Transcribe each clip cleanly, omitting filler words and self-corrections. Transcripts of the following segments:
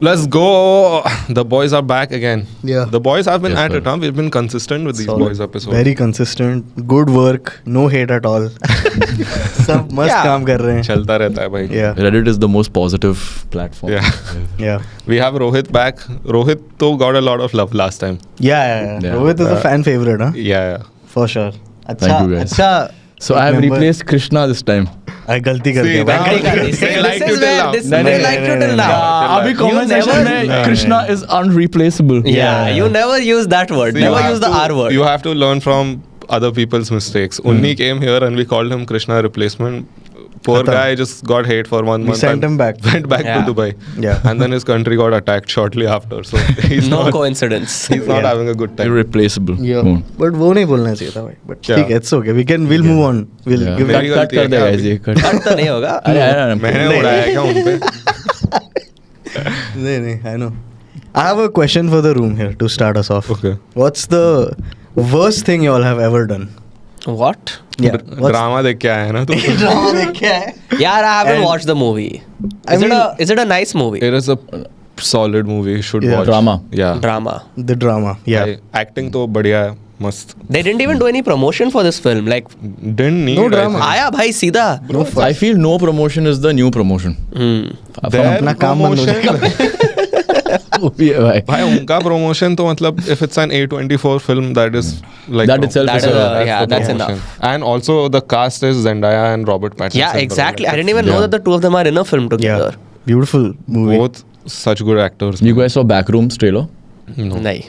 Let's go. The boys are back again. Yeah. The boys have been Yes, at sir. it, huh? We've been consistent with these Solid. boys episodes. Very consistent. Good work. No hate at all. सब मस्त Yeah. काम कर रहे हैं. चलता रहता है भाई. Yeah. Reddit is the most positive platform. Yeah. Yeah. We have Rohit back. Rohit though got a lot of love last time. Yeah. Rohit is a fan favorite, huh? Yeah. For sure. अच्छा Thank you, guys. अच्छा. So I have member- replaced Krishna this time. I गलती कर See, दिया now- भाई. They like you till now. They like you till now. अभी You comment never- section में No, Krishna is unreplaceable. Yeah, you never use that word. See, you Never have use the to- R word. You have to learn from other people's mistakes. Unni came here and we called him Krishna replacement. Poor Khatam. guy just got hate for 1 We month. sent and him back. Went back Yeah. to Dubai. Yeah. And then his country got attacked shortly after. So he's No not, coincidence. he's not Yeah. having a good time. Irreplaceable. Yeah. Hmm. But वो नहीं बोलना चाहिए था भाई. But क्या? ठीक है, it's okay. We'll move on. We'll Yeah. give मेरी it. Cut गलती है कर देगा क्या guys, ये cut. Cut तो नहीं होगा. अरे मैंने नहीं। उड़ाया क्या उन पे? नहीं, I know. I have a question for the room here to start us off. Okay. What's the worst thing you all have ever done? What? Yeah. Drama देख के आया है ना तू? ड्रामा देख के आए? Yeah, I haven't And- watched the movie. I mean- Is it a nice movie? It is a solid movie. You should Yeah. watch. Drama. Yeah. Drama. The drama. Yeah. Acting तो बढ़िया है, मस्त. They didn't even do any promotion for this film. Like, Didn't need. No I drama. think. आया भाई सीधा. No fuss. I feel no promotion is the new promotion. Their अपना काम बंद हो promotion- जाएगा. Yeah, भाई. भाई उनका promotion तो मतलब if it's an A24 film that is like That itself That is is a a- yeah, the that's promotion. enough. And also the cast is Zendaya and Robert Pattinson. Yeah, bro. exactly. I Like, didn't even know Yeah. that the two of them are in a film together. Yeah. Beautiful movie. both such good actors. You guys saw Backrooms trailer? No. Nahi.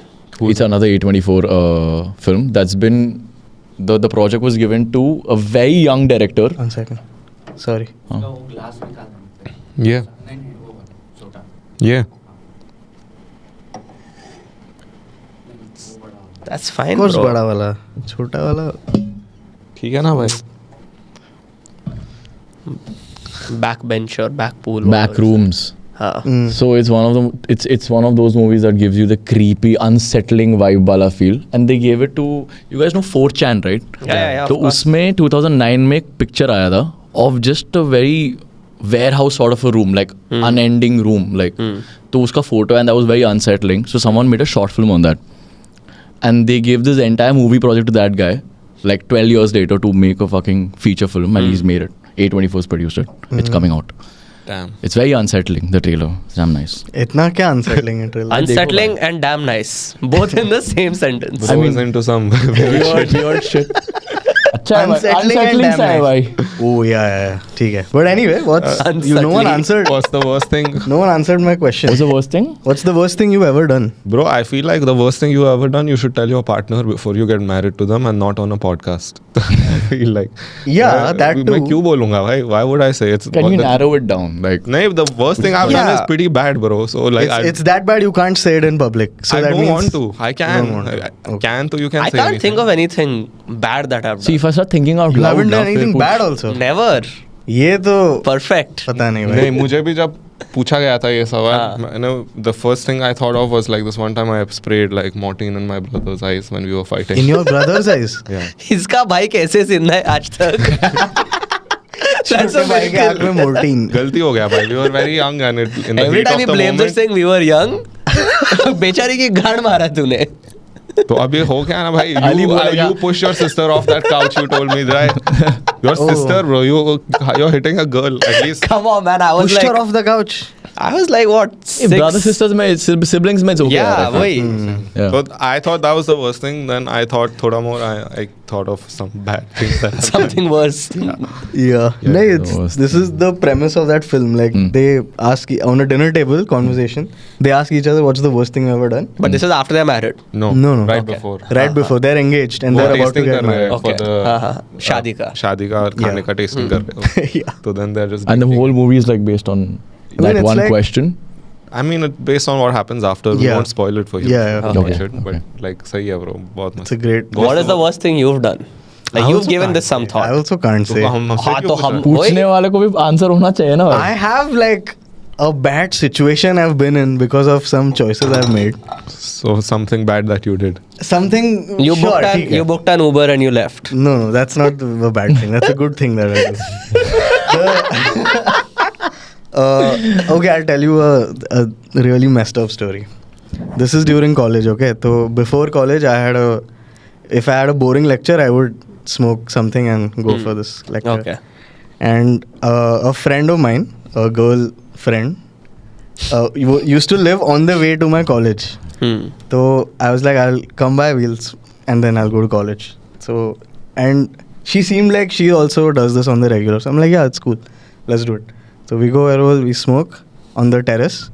It's another A24 film that's been the project was given to a very young director. 1 second. Sorry. Yeah. Yeah. That's fine, Of course bro. बड़ा वाला. छोटा वाला. ठीक है ना भाई? Backbencher, backpool. Backrooms. हाँ. So it's one of the it's one of those movies that gives you the creepy, unsettling vibe वाला feel. And they gave it to, you guys know 4chan, right? Yeah, तो of course. उसमें 2009 में एक picture आया था of just a very warehouse sort of a room, like unending room, like. तो उसका photo and that was very unsettling. So someone made a short film on that, and they gave this entire movie project to that guy, like 12 years later, to make a fucking feature film, and he's made it. A24's produced it. It's coming out. Damn. It's very unsettling. The trailer, damn nice. इतना क्या unsettling है trailer? Unsettling and damn nice. Both in the same sentence. Bro is into some weird shit. अच्छा है भाई, Unsettling and unsettling damn सा है nice. भाई. Oh yeah. ठीक है. But anyway, what's no one Unsettling. answered. What's the worst thing? No one answered my question. What's the worst thing? What's the worst thing you've ever done? Bro, I feel like the worst thing you ever done, you should tell your partner before you get married to them and not on a podcast. I feel like. Yeah, that मैं too. क्यों बोलूँगा भाई? Why would I say it's? Can you narrow it down? Like, नहीं, the worst thing I've done Yeah. is pretty bad, bro. So like, It's that bad you can't say it in public. So I that don't means want to. I can. don't want to. I Okay. can, so you can I say can't anything. think of anything bad that I've see, done. if I start thinking out You loud, haven't ना, done फिर anything कुछ- bad also. Never. ये तो Perfect. पता नहीं नहीं, भाई. मुझे भी जब पूछा गया था ये हाँ. सवाल, मैंने the first thing I thought of was like this one time I sprayed like Mortine in my brother's eyes when we were fighting. In your brother's eyes. Yeah. इसका भाई कैसे जिंदा है आज तक? That's छोटे a भाई के आँख miracle. में मोर्टीन. गलती हो गया भाई. We were very young and in the Every heat time of he the blames us moment. saying we were young. बेचारी की गाड़ मारा तूने. तो अब ये हो क्या ना भाई? Ali बोलेगा. You push your sister off that couch. You told me that. Your Oh. sister, bro. You're hitting a girl at least. Come on, man. I was Pushed her like, off the couch. I was like, what? Hey, 6? brother sisters में siblings में it's okay. Yeah, यार, I वही. feel. Yeah. So I thought that was the worst thing. Then I thought thoda more. I thought of some bad things that happened. Something worse. Yeah. Yeah, No, the worst. this is the premise of that film. Like they ask on a dinner table conversation. They ask each other what's the worst thing you've ever done. But this is after they're married. No. No. Right Okay. before. Right before they're engaged and वो they're about to tasting get कर रहे हैं married. for Okay. the हाँ, हाँ. शादी का. शादी का और खाने Yeah. का tasting कर रहे हो. Yeah. So then they're just. And the drinking. whole movie is like based on mean, that it's one like- question. I mean, based on what happens after, we Yeah. won't spoil it for you. Yeah, yeah. Watch Okay. it, but like, सही है bro, बहुत It's मस्त. a great. What is the worst thing you've done? Like I you've also given can't this some say. I thought. also can't तो say. हमसे हाँ, क्यों तो पूछ हम- रहे हो? पूछने वाले को भी आंसर होना चाहिए ना I have like a bad situation I've been in because of some choices I've made. So something bad that you did. Something You sure, booked ठीक है. you booked an Uber and you left. No, that's not a bad thing. That's a good thing that I do. Okay, I'll tell you a really messed up story. This is during college, okay? So before college, if I had a boring lecture, I would smoke something and go for this lecture. Okay. And a friend of mine, a girl friend, used to live on the way to my college. So I was like, I'll come by wheels and then I'll go to college. So, and she seemed like she also does this on the regular. So I'm like, yeah, it's cool. Let's do it. So we go wherever we smoke on the terrace.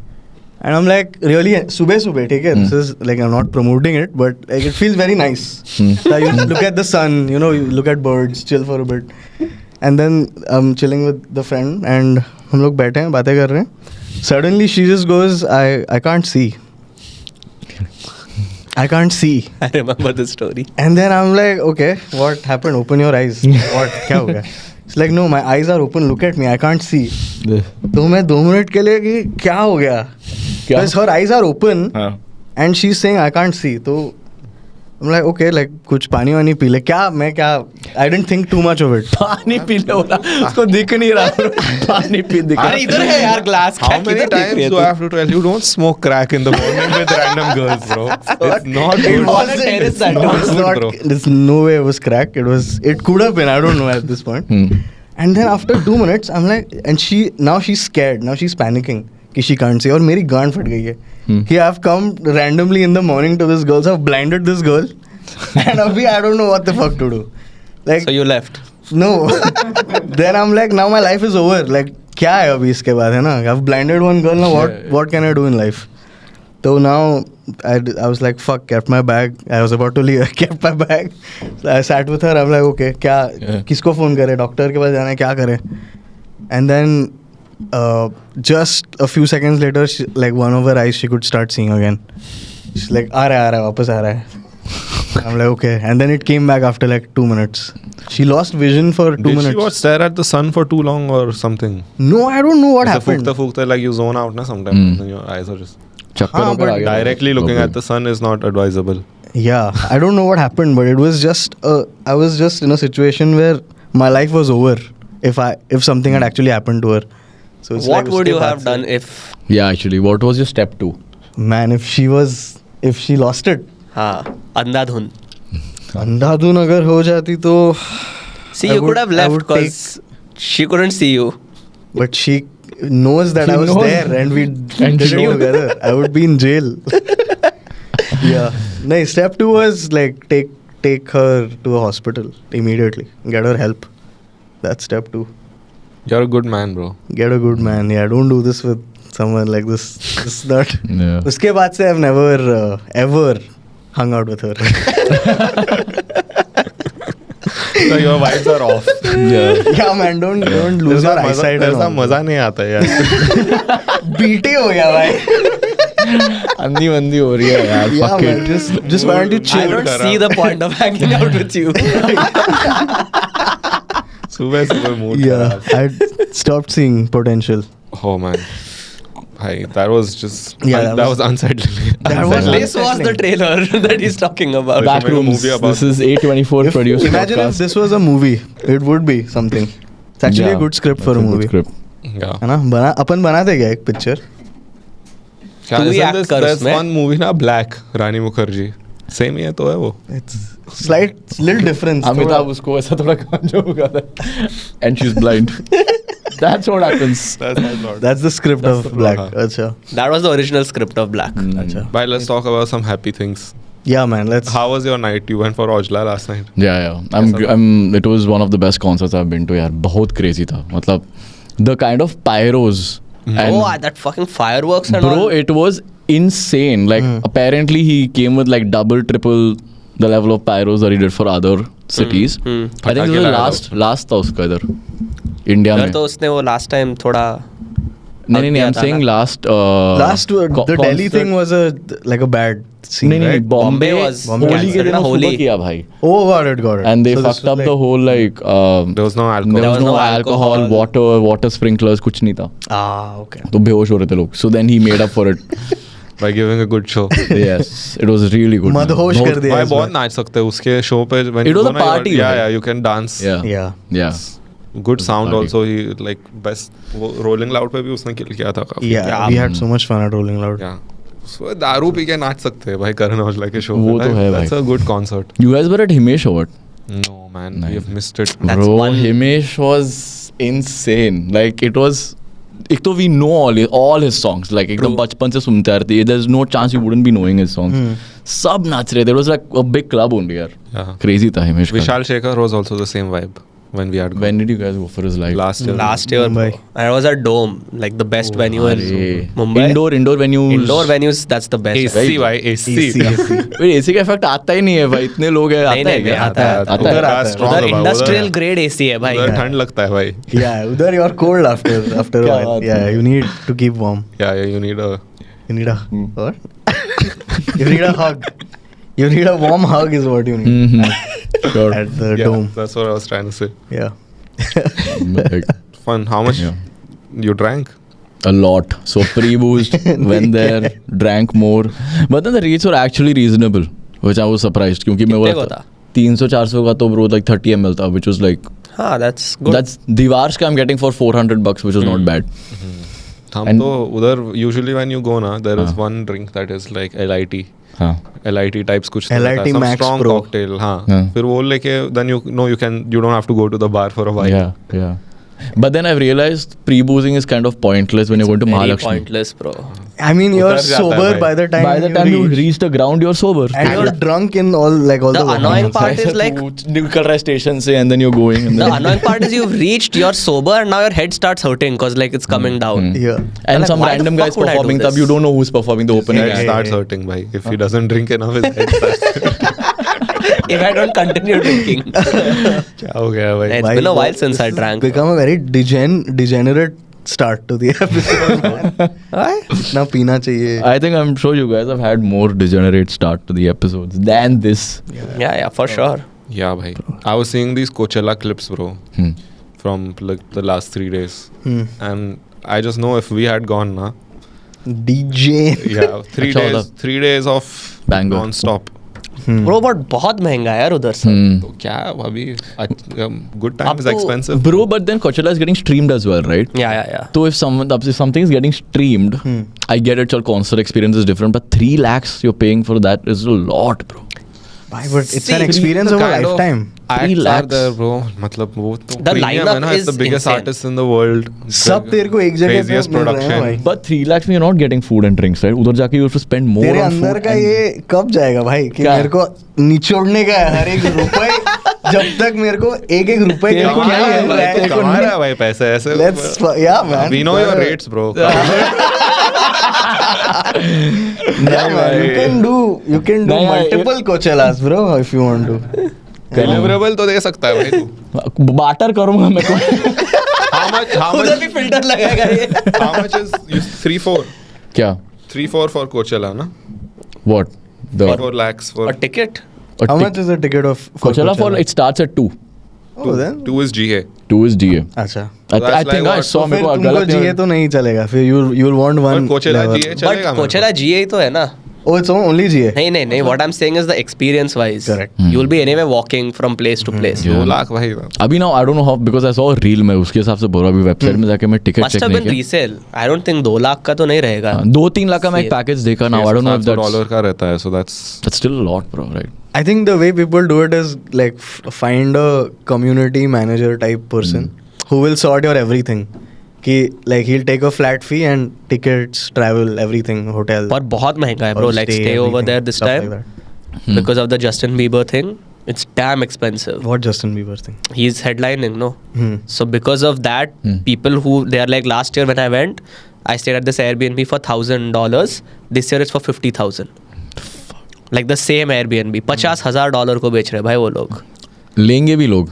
And I'm like, really, subah, take it. This is like, I'm not promoting it, but like, it feels very nice. So you look at the sun, you know, you look at birds, chill for a bit. And then I'm chilling with the friend and हम लोग बैठे हैं बातें कर रहे हैं. Suddenly she just goes, I can't see. I can't see. I remember the story. And then I'm like, okay, what happened? Open your eyes. What? क्या हो गया? It's like, no, my eyes are open. Look at me. I can't see. तो मैं 2 minute के लिए कि क्या हो गया? Because her eyes are open and she's saying I can't see. तो I'm like, okay, like कुछ पानी वानी पी ले. I didn't think too much of it. पानी पी ले बोला उसको दिख नहीं रहा पानी पी दिख अरे इधर है यार glass. How many times do I have to tell you don't smoke crack in the morning with random girls, bro? It's not It good. wasn't. It's It was good, not. bro. There's no way it was crack. It could have been. I don't know at this point. And then after 2 minutes, I'm like, and she's scared. Now she's panicking. कि she can't see. और मेरी गांड फट गई है. He have come randomly in the morning to this girl. So I've blinded this girl. And abhi I don't know what the fuck to do. Like, So you left. no. Then I'm like, now my life is over. Like, क्या है अभी इसके बाद है ना? I've blinded one girl. Now what can I do in life? So now I was like, fuck, kept my bag. I was about to leave. Kept my bag. So I sat with her. I'm like, okay, किसको phone करे? Doctor के पास जाना है, क्या करे? And then just a few seconds later, like one of her eyes, she could start seeing again. She's like, आ रहा है, वापस आ रहा है. I'm like, okay. And then it came back after like 2 minutes. She lost vision for 2 minutes. Did she what, stare at the sun for too long or something? No, I don't know what It's happened. a fukta, like you zone out na sometimes. And then your eyes are just... चक्कर हाँ, होकर but आ गया Directly looking at the sun is not advisable. Yeah, I don't know what happened, but it was just I was just in a situation where my life was over if something had actually happened to her. So it's What like, would you उसके have बाद done से- if? Yeah, actually, what was your step 2? Man, if she lost it, हाँ, अंधाधुन. अंधाधुन अगर हो जाती तो See, I you could would- have I left would because she couldn't see you. but she knows that She I was knows. there and we And did she it knows. together. I would be in jail. Yeah. No, step 2 was like take her to a hospital immediately. Get her help. That's step 2. You're a good man, bro. Get a good man. Yeah, don't do this with someone like this. This that. Yeah. उसके बाद से I've never ever hung out with her. So your vibes are off. Yeah. Yeah, man, don't lose your eyesight. and ऐसा all. मजा नहीं आता यार. बीटे हो गया भाई. अंधी बंदी हो रही है यार. Yeah, Fuck man, it. just wanted to I chill. don't see the point of hanging out with you. सुबह mood Yeah, I stopped seeing potential. Oh man. Hi, that was just... Yeah, that was unsettling. That was This was the trailer that he's talking about. Back- make a Backrooms. movie about This is A24 produced Imagine if podcast. this was a movie, it would be something. It's actually Yeah, a good script for that's a good movie. script. Yeah. है ना अपन बनाते क्या एक picture क्या तू ही isn't act this- कर there's उसमें. one movie ना Black, रानी मुखर्जी. Same ही है तो है वो. It's slight little difference Amitabh उसको ऐसा थोड़ा कांजो होगा था. And she's blind. That's what happens. That's my thought. That's the script That's of the black plot, अच्छा That was the original script of Black. अच्छा Bye, let's talk about some happy things. या man let's How was your night? You went for Ojla last night. Yeah. It was one of the best concerts I've been to यार. बहुत crazy था. मतलब the kind of pyros. And Oh, that fucking fireworks and bro, all. it was insane. Like apparently he came with like double, triple the level of pyros that he did for other cities. I think पटाखे this लगा was last था उसका इधर India इधर में. तो उसने वो last time थोड़ा नहीं किया I'm था saying ना. last last the Delhi thing was a like a bad scene नहीं Bombay बॉम्बे was होली के cancelled दिन ना, उसको होली. किया भाई. Oh, got it. And they So this fucked was up like- the whole like There was no alcohol. there was no alcohol, alcohol. water sprinklers, कुछ नहीं था. Ah, okay. तो बेहोश हो रहे थे लोग. So then he made up for it. By giving a good show. Yes, it was really good. man. मदहोश बहुत- कर दिया भाई इस बहुत बार. नाच सकते हैं उसके शो पे. when It you was go a ना, party, Yeah, right? yeah, you can dance. Yeah. Yeah. Yeah. Good sound Party. also. He like best. वो Rolling Loud पे भी उसने kill किया था काफी. Yeah, we had so much fun at Rolling Loud. Yeah. So दारू P के नाच सकते हैं भाई करण औजला के show वो पे. तो है That's भाई. a good concert. You guys were at Himesh or what? No man, we have missed it. That's Bro, one- Himesh was insane. Like it was. एक तो we know all his songs. Like एकदम बचपन से सुनते आ रहे थे. There's no chance you wouldn't be knowing his songs. सब नाच रहे थे. It was like a big club only यार. Yeah. Crazy था Himesh का. Vishal Shekhar was also the same vibe when we had gone. When did you guys go for his live? Last year. Last year, bro. Mumbai. I was at Dome, like the best venue in अरे. Mumbai. Indoor venues. Indoor venues, that's the best. AC भाई AC. Wait, AC का effect आता ही नहीं है भाई. इतने लोग हैं. नहीं, आता है नहीं, क्या? आता है. आता है. उधर आता है. Strong उधर है भाई, इंडस्ट्रियल उधर- ग्रेड एसी है भाई. उधर ठंड लगता है भाई. Yeah, udhar you're cold after a क्या while. बात Yeah, है. you need to keep warm. Yeah, you need a. You need a what? You need a hug. You need a warm hug is what you need Mhm. Sure. at the Yeah, dome. that's what I was trying to say. Yeah. Like, Fun. How much Yeah. you drank? a lot. So pre-boozed, went there, drank more. But then the rates were actually reasonable, which I was surprised. क्योंकि मैं कितने बोला को था? 300-400 का तो bro like 30 ml था, which was like हाँ, that's good. that's Divar's का I'm getting for $400, which was not bad. हम And- तो उधर usually when you go ना there is हाँ. one drink that is like LIT. हाँ. LIT types कुछ तो LIT रहता है, some Max strong Pro. cocktail. हाँ. हाँ. फिर वो लेके then you don't have to go to the bar for a while. Yeah. But then I've realized pre-boozing is kind of pointless when you're going to Very Mahalakshmi. pointless, bro. I mean, you're उतर जाता है sober भाई. by the time, By the time you reach. reach the ground, you're sober. And you're drunk in all The the annoying walk-ins. part is like तू निकल रहा है station से and then you're going. And the then annoying part is you've reached, you're sober, and now your head starts hurting because like it's coming down. Yeah. And like, some why the random fuck guys would I do performing this? tab, you don't know who's performing the opening His head act. starts hurting bhai. If he doesn't drink enough, his head starts. If I don't continue drinking. क्या हो गया भाई? It's Why been a God, while since this I has drank. Become a very degenerate start to the episode. man. Why? इतना पीना चाहिए. I think I'm sure you guys have had more degenerate start to the episodes than this. Yeah, for sure. Yeah bhai. I was seeing these Coachella clips bro Hmm. from like the last 3 days. Hmm. And I just know if we had gone na, DJ. yeah, 3 अच्छा days, वाला. 3 days of Banger. non-stop. Bro, but बहुत महंगा है यार उधर से. Hmm. तो क्या अभी good time अब is तो- expensive. Bro, but then Coachella is getting streamed as well, right? Yeah. So if something is getting streamed, I get it, your concert experience is different, but 3 lakhs you're paying for that is a lot, bro. Why? But it's See, an experience The of a kind of lifetime. acts 3 are lakhs. there bro. मतलब वो तो The premium lineup है ना. It's the is biggest insane. artists in the world. सब तेरे को एक जगह पे Craziest मिल रहे हैं production. भाई. But 3 lakhs में you're not getting food and drinks, right? उधर जाके you have to spend more तेरे on अंदर food का and- ये कब जाएगा भाई कि क्या? मेरे को निचोड़ने का है हर एक रुपए जब तक मेरे को एक रुपए तेरे को क्या नहीं है मिल भाई, रहा है तेरे को कमा रहा है भाई पैसे ऐसे. Let's yeah man. We know your rates bro. Yeah, man. You can do नहीं, multiple Coachellas bro if you want to. Deliverable तो दे सकता है भाई तू. बाटर करूंगा मैं को How उधर भी फिल्टर लगाएगा ये. much is 3-4 क्या 3-4 for Coachella na? what the 4 lakhs for A ticket. a How tic- much is the ticket of Coachella for it starts at 2. Oh then. 2 is GA. 2 is DA. अच्छा. I that's like think I what? saw तो मेरे फिर को तुमको गलत GA तो नहीं चलेगा फिर you'll want one But Coachella level. GA But चलेगा मेरे को. Coachella GA ही तो है ना. Oh it's only GA. नहीं. What I'm saying is the experience wise. Correct. You'll be anyway walking from place to place. 2 lakh भाई. अभी now I don't know how because I saw a reel में उसके हिसाब से बोला अभी वेबसाइट में जाके मैं टिकट Must चेक have नहीं been किया resale. I don't think 2 lakh का तो नहीं रहेगा. 2-3 लाख का मैं एक पैकेज देखा now I don't know if that's $700 का रहता है so that's still a lot bro right. I think the way people do it is like find a community manager type person who will sort your everything. कि like he'll take a flat fee and tickets, travel, everything, hotel. पर बहुत महंगा है or bro. Like stay over everything, there this stuff time like that. because of the Justin Bieber thing. It's damn expensive. What Justin Bieber thing? He's headlining, no? Hmm. So because of that, people who they are like last year when I went, I stayed at this Airbnb for $1,000. This year it's for 50,000. Like the same Airbnb, $50,000 को बेच रहे हैं भाई वो लोग. लेंगे भी लोग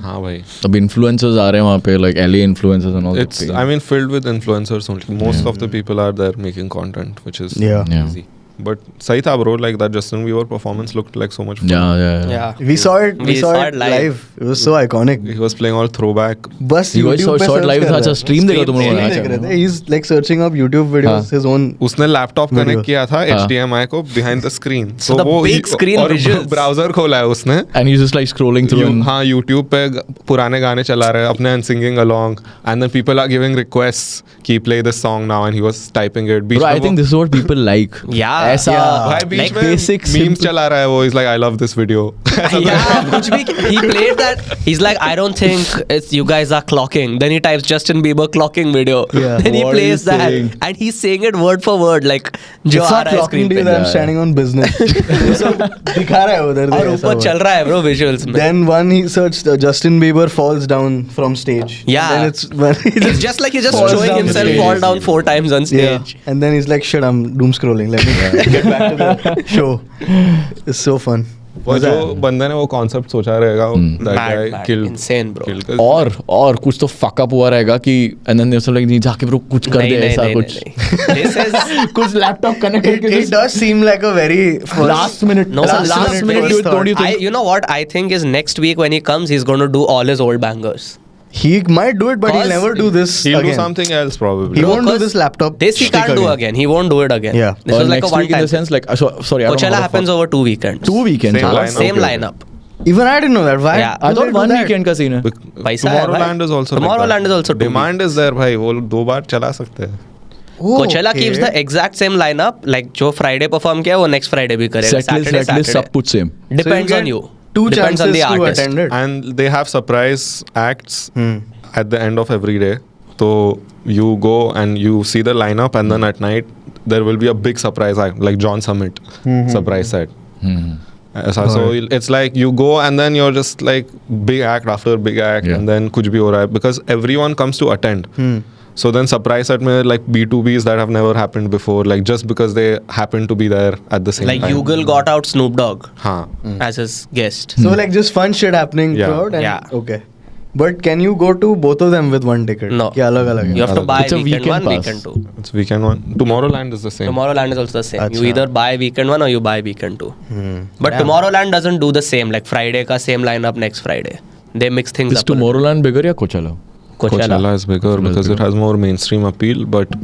हाँ भाई. अब इन्फ्लुएंसर्स आ रहे हैं वहाँ पे like LA influencers and all It's I mean filled with influencers only. Most of the people are there making content which is Yeah. Yeah. easy. But sahi tha, bro. Like that Justin Bieber performance looked like so much fun. Yeah. We saw it. We saw it live. It was so iconic. He was playing all throwback. बस You guys YouTube पे saw it search live कर था, रहा अच्छा है. stream देखा तुम लोगों Stream ने? देख रहे थे. He's like searching up YouTube videos, his own. उसने लैपटॉप Video. कनेक्ट किया था हाँ. HDMI को behind the screen. So the big screen और visuals. ब्राउजर खोला है उसने. And he's just like scrolling through. and- हाँ, YouTube पे पुराने गाने चला रहे हैं अपने and singing along, and then people are giving requests कि play this song now, and he was typing it. Beach Bro, I में think वो- this is what people like. Yeah. ऐसा भाई बीच like में basic, memes simple- चला रहा है वो. He's like, I love this video. Yeah, कुछ भी he played that. He's like, I don't think it's you guys are clocking. Then he types Justin Bieber clocking video. Yeah. Then he What plays is that, saying? and he's saying it word for word like जो It's uh not रहा है talking screen to you पे. that I'm standing on business. So, दिखा रहा है उधर. और ऊपर चल रहा है bro visuals में. Then one he searched Justin Bieber falls down from stage. Yeah. Then it's when he It's just like he's just falls showing down the himself stage. fall down 4 times on Yeah. stage. And then he's like, shit, I'm doom scrolling. Let me get back to the show. It's so fun. वो जो बंदे ने वो concept सोचा रहेगा that Mad, guy mad, killed insane, bro. killed और कुछ तो fuck up हुआ रहेगा कि and then they're like नहीं जाके bro कुछ कर दे ऐसा कुछ. This is कुछ laptop connect It, करके it does seem like a very last minute. No, last last minute. minute do it, don't you think? you know what I think is next week when he comes he's going to do all his old bangers. He might do it, but he'll Cause never do this he'll again. do something else probably. He No, won't do cause this laptop. This he shtick can't do again. He won't do it again. Yeah. This Or was like next a one week in time. the sense like sorry I don't know Coachella how the happens fuck- over 2 weekends. 2 weekends. Same हाँ. lineup. Same Okay. lineup. Even I didn't know that. Why? Yeah. I do thought they do one that? weekend का scene है. पैसा है Tomorrowland भाई. is also Tomorrowland is also 2 demand is there भाई. वो 2 बार चला सकते हैं. Oh, Coachella okay. keeps the exact same lineup. Like जो Friday perform किया वो next Friday भी करेगा. Setlist सब कुछ same. Depends So you on get you. 2 Depends chances on the to artist. attend it. And they have surprise acts Hmm. at the end of every day. So you go and you see the lineup, and then at night there will be a big surprise act, like John Summit surprise set. So it's like you go and then you're just like big act after big act, Yeah. and then kuch bhi ho raha hai, because everyone comes to attend. Hmm. So then surprise set mein like B2Bs that have never happened before, like just because they happen to be there at the same Like time. Yugal got out Snoop Dogg Haan. as his guest. So like just fun shit happening Yeah. throughout. And, Yeah. Okay. But can you go to both of them with one ticket? No. क्या अलग-अलग है? You have to buy It's a weekend weekend 1, pass. weekend 2. It's weekend one. Tomorrowland is the same. Tomorrowland is also the same. You Acha. either buy weekend 1 or you buy weekend 2. But Yeah. Tomorrowland doesn't do the same. Like Friday ka same lineup next Friday. They mix things Is up. a little. Tomorrowland bigger या Coachella? Coachella. is bigger because it has more mainstream appeal, but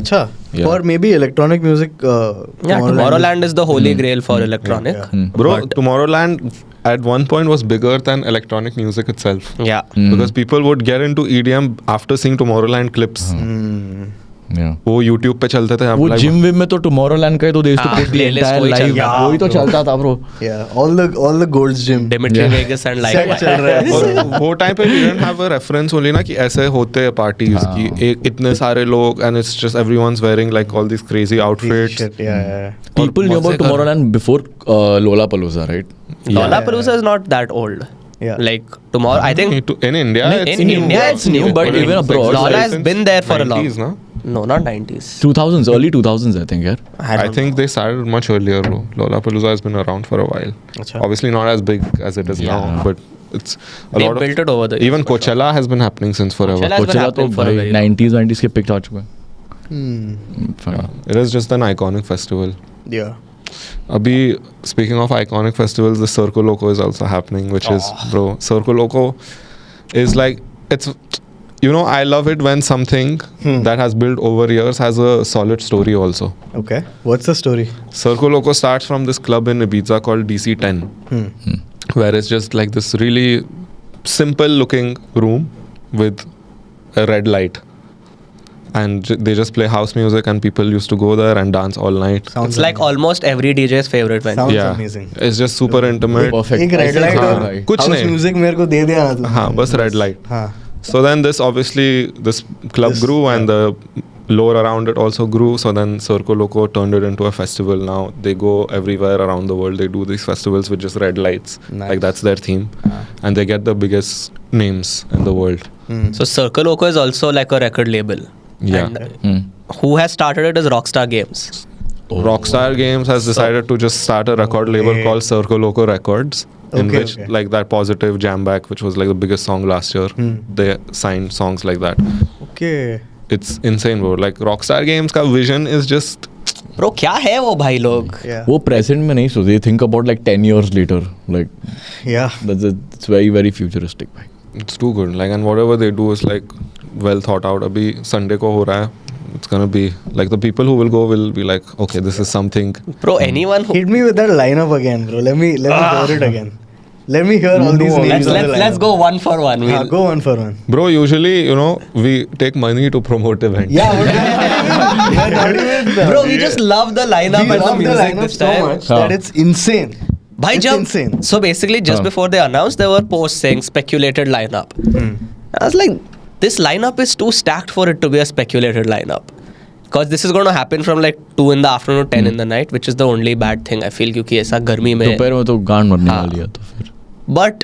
अच्छा. Yeah. For maybe electronic music. Yeah, Tomorrowland is the holy grail for electronic. Yeah. bro, But- Tomorrowland at one point was bigger than electronic music itself. Yeah. Because people would get into EDM after seeing Tomorrowland clips. Hmm. Yeah. वो YouTube पे चलते थे. I'm वो like, gym Vim में तो Tomorrowland का ही तो देश तो हाँ, put the playlist entire वही चल live रहा है। वही तो चलता था bro. Yeah. All the Gold's Gym. Dimitri Yeah. Vegas and like Set चल रहा है. और वो टाइम पे we didn't have a reference only ना कि ऐसे होते हैं parties कि एक इतने सारे लोग and it's just everyone's wearing like all these crazy outfits. Shit, yeah. People knew about मजे कर- Tomorrowland before Lollapalooza, right? Lollapalooza is not that old. Yeah. Like tomorrow, I think In India, in it's India it's new, but even abroad, Lolla like has been there for a long. 90s, no? No, not 90s. 2000s, early 2000s, I think, yeah. I don't think they started much earlier, bro. Lollapalooza has been around for a while. Acha. Obviously not as big as it is Yeah. now, but it's a They lot built of it over the years, even for sure. Coachella has been happening since forever. Coachella has been Coachella तो happening for a भाई very long 90s के pick आ चुका है. Hmm. Fine. It is just an iconic festival. Yeah. Abhi, speaking of iconic festivals, the Circo Loco is also happening, which is, bro, Circo Loco is like, it's, you know, I love it when something that has built over years has a solid story also. Okay. What's the story? Circo Loco starts from this club in Ibiza called DC10, where it's just like this really simple looking room with a red light. And they just play house music, and people used to go there and dance all night. Sounds It's like almost every DJ's favorite venue. Sounds Yeah, amazing. it's just super intimate. Perfect. एक red light हाँ, और भाई। कुछ house नहीं। Music मेरे को दे दे आना तू। हाँ, बस red light. हाँ. So then this obviously this club This- grew, and the lore around it also grew. So then Circo Loco turned it into a festival. Now they go everywhere around the world. They do these festivals with just red lights. Nice. Like that's their theme, and they get the biggest names in the world. So Circle Loco is also like a record label. Yeah. And who has started it is Rockstar Games. Rockstar Games has decided to just start a record label Okay. called Circo Loco Records, in Okay, which okay. like that Positive Jam Back, which was like the biggest song last year, they signed songs like that. Okay. It's insane, bro. Like Rockstar Games ka vision is just Bro, क्या है वो भाई लोग? Yeah. वो present में नहीं सोचते, think about like 10 years later, like Yeah. it's very very futuristic. भाई. It's too good. Like, and whatever they do is like well thought out. Abhi Sunday ko ho raha hai. It's gonna be like the people who will go will be like, okay, this is something. Bro, anyone who... Hit me with that lineup again, bro. Let me hear it again. Let me hear all these names. Let's go one for one. We'll- Go one for one. Bro, usually, you know, we take money to promote events. Yeah, we're not even Bro, we just love the lineup we and the love the music lineup this so time. much that it's insane. Bhai, It's jab, insane. so basically, just Huh. before they announced, there were posts saying speculated lineup. I was like, this lineup is too stacked for it to be a speculated lineup. Because this is going to happen from like 2 in the afternoon, 10 in the night, which is the only bad thing I feel, क्योंकि ऐसा गर्मी में. दोपहर में तो गांड मरने हाँ. वाली है तो फिर. But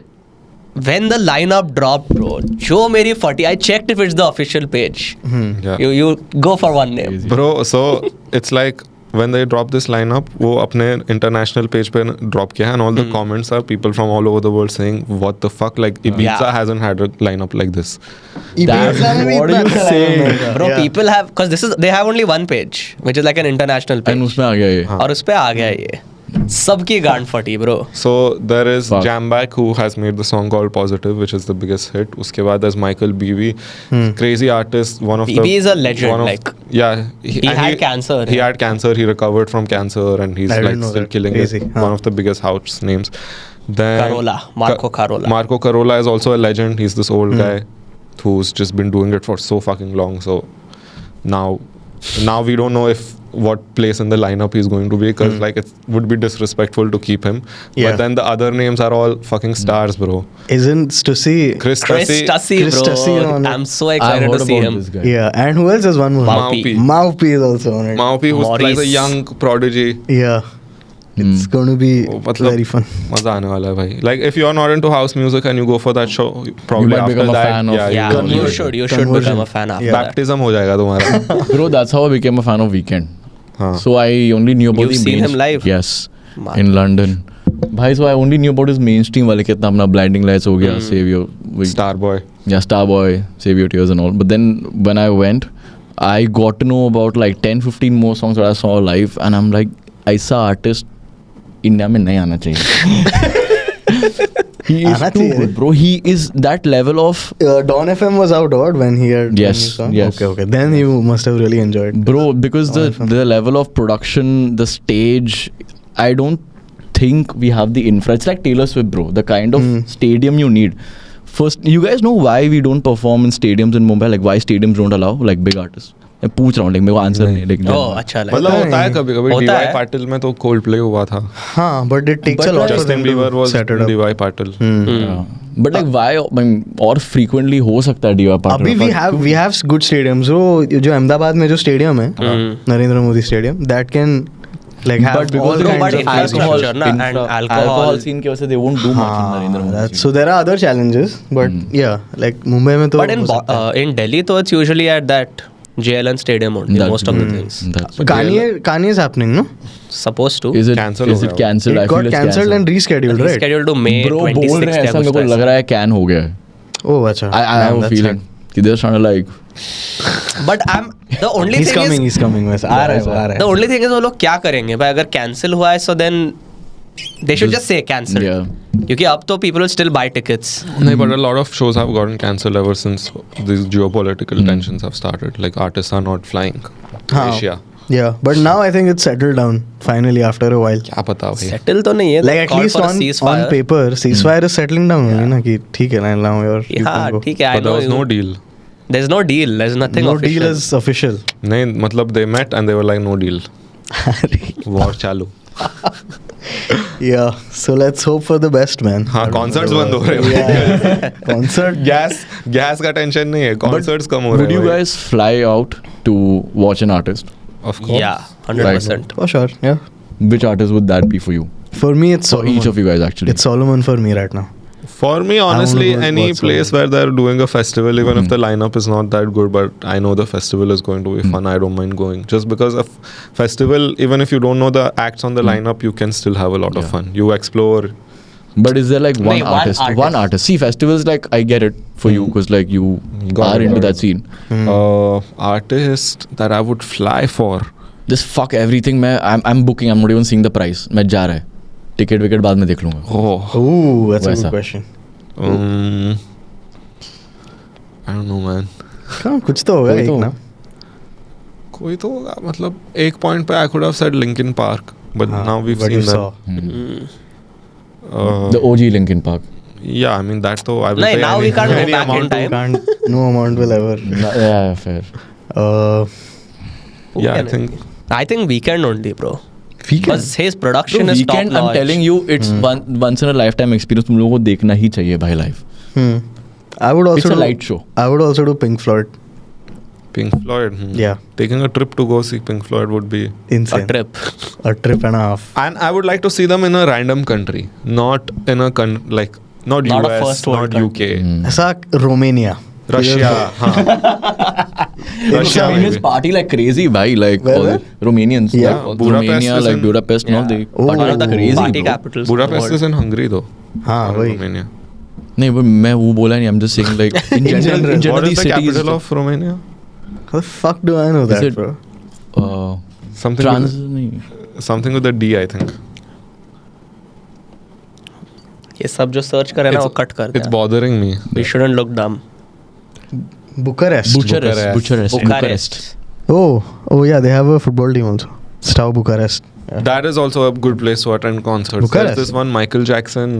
when the lineup dropped, bro, जो मेरी फटी, I checked if it's the official page. Yeah. You go for one name. Crazy. Bro, so it's like when they drop this lineup, वो अपने international page पे drop किया है, and all the comments are people from all over the world saying, what the fuck, like Ibiza Yeah. hasn't had a lineup like this. That's Ibiza में भी what इतना you अच्छा say. lineup होगा. Bro, Yeah. people have, because they have only one page, which is like an international page. And उसमें आ गया ये. और उस पे आ गया ये. सबकी गांड फटी, bro. So there is Fuck. Jamback who has made the song called Positive, which is the biggest hit. उसके बाद there's Michael Beebe, crazy artist, one of the... Beebe is a legend, one of- like- Yeah. He and had cancer, He yeah. had cancer, he recovered from cancer and he's I like didn't know still that. killing Crazy. it. Huh. One of the biggest house names. Then Carolla, Marco Carolla. Marco Carolla is also a legend. He's this old guy who's just been doing it for so fucking long. So now we don't know if what place in the lineup he's going to be, because like it would be disrespectful to keep him. Yeah. But then the other names are all fucking stars, bro. Isn't Stussy? Chris Chris Tussey, Tussey, Chris bro. Tussey on it. I'm so I've excited heard to see about him. this guy. Yeah, and who else is one more? Maupi. Maupi is also on it. Maupi, who's like a Maurice. young prodigy. Yeah, it's going to be वो मतलब very fun. मजा आने वाला है भाई. Like if you're not into house music and you go for that show, probably might after become a that, fan of- yeah, Yeah, will. you should Conversion. become a fan after Yeah. that. Baptism हो जाएगा तुम्हारा. Bro, that's how I became a fan of Weekend. हाँ. So I only knew about You've the seen him live? Yes, Man. in London. Bhai, so I only knew about his mainstream वाले कितना अपना Blinding Lights हो गया, Save Your... Starboy. Yeah, Starboy, Save Your Tears and all. But then when I went, I got to know about like 10-15 more songs that I saw live, and I'm like, ऐसा artist India में नहीं आना चाहिए. He is आना too चाहिए. good, bro. He is that level of... Don FM was out, what, when he had done Yes, his song? yes. Okay. Then you must have really enjoyed. Bro, because the level of production, the stage, I don't think we have the infra. It's like Taylor Swift, bro. The kind of stadium you need. First, you guys know why we don't perform in stadiums in Mumbai? Like why stadiums don't allow like big artists? मैं पूछ रहा हूँ, like मेरे को answer नहीं, like Oh, अच्छा लगा. मतलब होता है कभी कभी. होता DY है. पाटिल में तो Coldplay हुआ था. हाँ, but it takes a lot for Justin them Bieber to was set it up. DY Patil. Yeah. But like why? I mean, और frequently हो सकता है DY पाटिल. अभी we have good stadiums. जो अहमदाबाद में जो स्टेडियम है, Narendra Modi stadium, that can like have But because all of kinds but of alcohol- facilities. na, and alcohol. alcohol scene की वजह से they won't do much in Narendra Modi. That's, so there are other challenges, but yeah, like Mumbai में तो But in हो सकता है. in Delhi, though, it's usually at that JLN stadium only. That- most of the things That's Kanye is happening, no? supposed to. Is it Cancel is हो it गया. cancelled? I It feel got it's cancelled and rescheduled, right? Scheduled to May Bro, 26th. बोल रहे हैं ऐसा, मेरे को लग रहा है कैन हो गया है. Oh, अच्छा. I have Man, a that's feeling कि they're trying to like But I'm the only He's thing coming, is he's coming. वैसे आ रहा है, आ रहा the है. only thing is वो लोग क्या करेंगे भाई अगर cancel हुआ है so then they should just say cancel. Yeah. क्योंकि अब तो people will still buy tickets. No, but a lot of shows have gotten cancelled ever since these geopolitical tensions have started. Like artists are not flying. हाँ. Asia. Yeah, but now I think it's settled down finally after a while. क्या पता भाई. Settle तो नहीं है. Like at Call least for a on ceasefire. paper, ceasefire is settling down only ना कि ठीक है ना और you can हाँ go. ठीक है. I But there know was you. no deal. There's no deal. There's nothing No official. deal is official. नहीं मतलब they met and they were like no deal. War चालू. Yeah, so let's hope for the best, man. हाँ concerts बंद हो रहे हैं. Yeah, concert. gas का tension नहीं है. Concerts कम हो रहे would हैं. you भाई. guys fly out to watch an artist? Of course. Yeah, 100%. For sure, yeah. Which artist would that be for you? For me, it's For Solomon. each of you guys actually. It's Solomon for me right now. For me, honestly, I won't any watch place where they're doing a festival, even if the lineup is not that good, but I know the festival is going to be fun, I don't mind going. Just because a festival, even if you don't know the acts on the lineup, you can still have a lot of Yeah. fun. You explore. But is there like one Nahi, one artist? artist. One artist. See, festivals like I get it for you because like you Got are it, into got that it. scene. Artist that I would fly for. Just fuck everything. I'm booking. I'm not even seeing the price. मैं जा रहा है. Ticket wicket बाद में देख लूँगा. Oh. Ooh, that's a वैसा. good question. I don't know, man. हाँ, कुछ तो होगा कोई एक तो ना. कोई तो होगा. मतलब एक point पे I could have said Linkin Park, but हाँ, now we've what seen you them. saw. The OG Linkin Park. Yeah, I mean that though I will No, pay now any, we can't go any back in amount to- time. No amount will ever. Yeah, fair. Yeah, I think Weekend only, bro. Weekend. Because his production Bro, is top Weekend, notch. I'm telling you, it's once in a lifetime experience. तुम लोगों को देखना ही चाहिए भाई live. I would also It's a do, light show. I would also do Pink Floyd. Pink Floyd. Yeah. Taking a trip to go see Pink Floyd would be. Insane. A trip. A trip and a half. And I would like to see them in a random country, not in a like not Not a US, first world not UK, ऐसा Romania. Russia. हाँ. Russia Romanians maybe. party like crazy, bhai. Like Where, all where? Romanians, Yeah. like, Budapest Romania, is like in- Budapest, no, they Oh. party One of the like crazy, Party bro. capitals. Budapest is in Hungary though. हाँ not वही. Romania. नहीं, but मैं वो बोला नहीं. I'm just saying like in general, general. What these is the cities. capital of Romania? How the fuck do I know Is that, it- bro? Something Trans with, नहीं. something with a D, I think. ये सब जो search करे ना वो cut कर It's bothering me. We shouldn't look dumb. Bucharest. Bucharest. Oh yeah, they have a football team also. Steaua Bucharest. Yeah. That is also a good place to attend concerts. Bucharest. There's this one Michael Jackson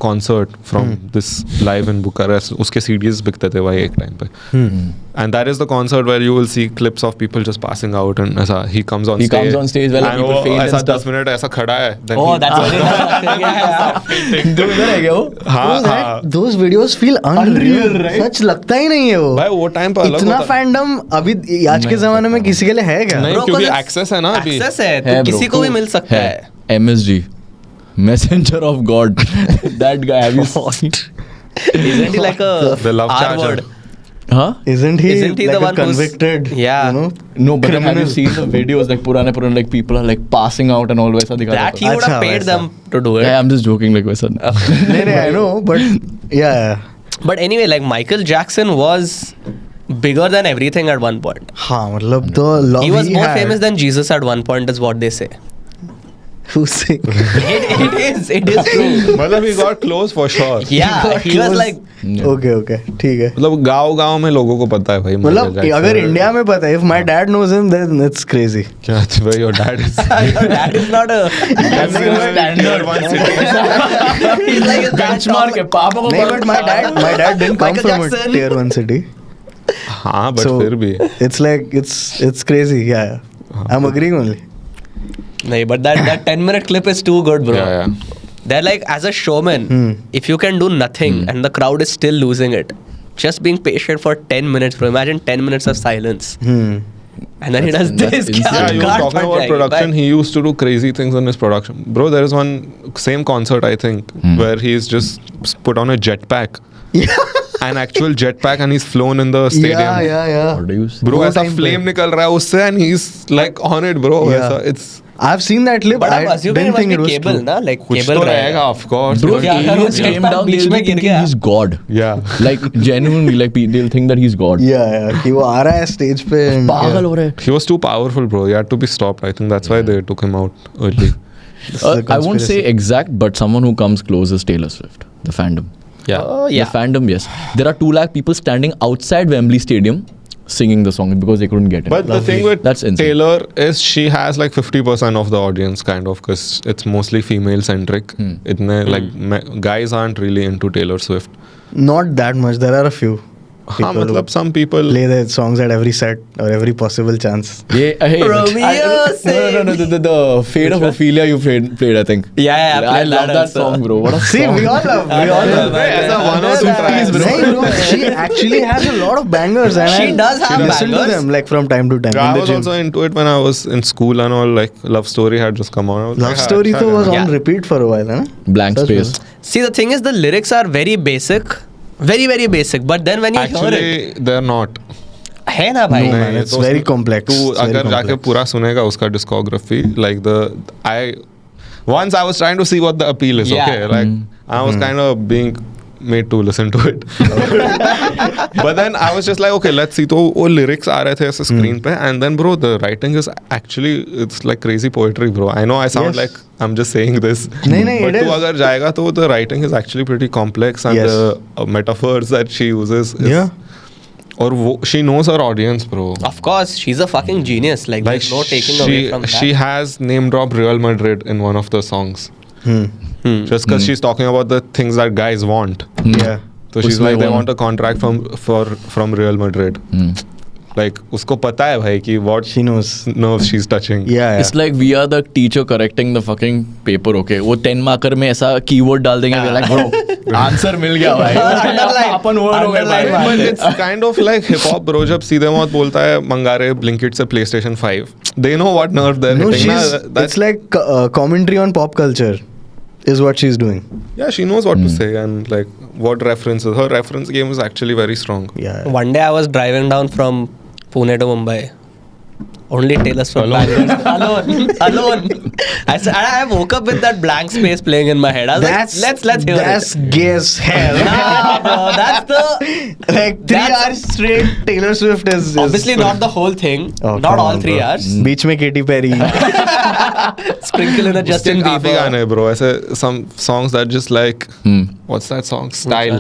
concert from this live in Bucharest. उसके CDs बिकते थे भाई एक time पे. And that is the concert where you will see clips of people just passing out and ऐसा he comes on He stage. comes on stage where, like, and people वो fail and ऐसा stuff. 10 minute ऐसा खड़ा है. Then Oh, he- that's very दो उधर है क्या वो? हाँ Bro, हाँ. those videos feel unreal, right? सच लगता ही नहीं है वो. भाई वो टाइम पे अलग इतना होता. फैंडम अभी आज के जमाने में किसी के लिए है क्या? नहीं Bro, क्योंकि 'cause access है ना अभी. Access है है तो bro. किसी को भी मिल सकता है. MSG. Messenger of God. That guy, have you seen? Isn't he like a The love R charger. word? Huh? Isn't he Isn't he like the a one who's- convicted? Yeah. You know? No, but then have you Criminal. seen the videos like पुराने like people are like passing out and all वैसा दिखा That he would अच्छा, have paid वैसा. them to do it. Yeah, I'm just joking like वैसा. नहीं, I know, but yeah. But anyway, like Michael Jackson was bigger than everything at one point. हाँ मतलब तो love He was more had. famous than Jesus at one point, is what they say. Who's saying? It is true. मतलब he got close for sure. Yeah, he was like, Okay, ठीक है. मतलब गांव में लोगों को पता है भाई. मतलब अगर इंडिया में पता है, if my dad knows him, then it's crazy. क्या भाई your dad is. that is not a That's standard. one city. he's like a benchmark है पापा को नहीं, but my dad didn't come Michael from Jackson. a tier 1 city. हाँ but So फिर भी. it's like it's crazy. Yeah. I'm agreeing only. No, but that 10-minute clip is too good, bro. Yeah. They're like, as a showman, if you can do nothing and the crowd is still losing it, just being patient for 10 minutes, bro. Imagine 10 minutes of silence. And then he does That's this. insane. Yeah, you were God, talking but about like, production. but- He used to do crazy things in his production. Bro, there is one same concert, I think, where he's just put on a jetpack. An actual jetpack and he's flown in the stadium. Yeah. What do you say? Bro, वो ऐसा time पे. flame निकल रहा है उससे and he's like on it, bro. Yeah. ऐसा, it's I've seen that clip. But I'm I assuming didn't it think it must was be cable, true. na? Like कुछ cable तो रहेगा. रहेगा, of course. Bro, But- if aliens Yeah, came down, beach they'll में be गिर thinking गया. he's God. Yeah. Like genuinely, like they'll think that he's God. Yeah, कि वो आ रहा है stage पे. and- पागल हो रहा है. He was too powerful, bro. He had to be stopped. I think that's why they took him out early. This is a I won't conspiracy. say exact, but someone who comes close is Taylor Swift, the fandom. Yeah. Oh, yeah. The fandom, yes. There are 2 lakh people standing outside Wembley Stadium singing the song because they couldn't get in. But the thing with That's insane. Taylor is she has like 50% of the audience, kind of, because it's mostly female centric. Like guys aren't really into Taylor Swift. Not that much. There are a few. हाँ people who मतलब some people. play their songs at every set or every possible chance. Yeah, hey, Romeo no, the Fate of Ophelia you played, I think. Yeah, I I played love that also. song, bro. What a See, song. we all love. We all love. ऐसा one or two tracks, bro. नहीं, bro. She actually has a lot of bangers, and She I does have listen to bangers. them like from time to time. I in the was gym. also into it when I was in school and all. Like Love Story had just come on. I was Love like, हाँ, Story अच्छा तो was गाना. on Yeah. repeat for a while, है ना? Blank Such space. was. See, the thing is, the lyrics are very basic. Very, very basic. But then when you hear it, Actually, they're not. है ना भाई? No, man, it's very complex. तू It's very अगर जाके complex. पूरा सुनेगा उसका discography, like once I was trying to see what the appeal is. Yeah. Okay, like I was kind of being made to listen to it. But then I was just like, okay, let's see. तो वो lyrics आ रहे थे ऐसे screen पे, and then bro, the writing is actually, it's like crazy poetry, bro. I know I sound Yes. like I'm just saying this. नहीं, but it तू is. अगर जाएगा तो the writing is actually pretty complex, and Yes. the metaphors that she uses is, Yeah. और वो she knows her audience, bro. Of course, she's a fucking genius. Like there's no taking away from that. she has name dropped Real Madrid in one of the songs. Hmm. Just because she's talking about the things that guys want. Yeah. So she's उसमें like, they वो- want a contract from Real Madrid. Like, उसको पता है भाई कि what She knows. nerves she's touching. Yeah. It's like we are the teacher correcting the fucking paper, okay? वो 10 marker में ऐसा keyword डाल देंगे, we're like, bro, answer मिल गया भाई. Underline. अपन word हो गए भाई. But it's kind of like hip hop, bro. जब सीधे मौत बोलता है मंगा रहे Blinkit से PlayStation 5. They know what nerve they're No, hitting. she's. That's, It's like commentary on pop culture, is what she's doing. yeah, she knows what to say and like what references. Her reference game is actually very strong. Yeah. One day I was driving down from Pune to Mumbai. Only Taylor Swift. Alone. I woke up with that blank space playing in my head. I was like, let's hear That's it. gay as hell. Nah, bro, that's the Like 3 That's- hours straight. Taylor Swift is obviously not the whole thing, Oh, not come all on, 3 bro. hours. बीच में Katy Perry. Sprinkle in a Justin उसके काफी Bieber. गाने हैं, bro. ऐसे some songs that just like, what's that song? Style.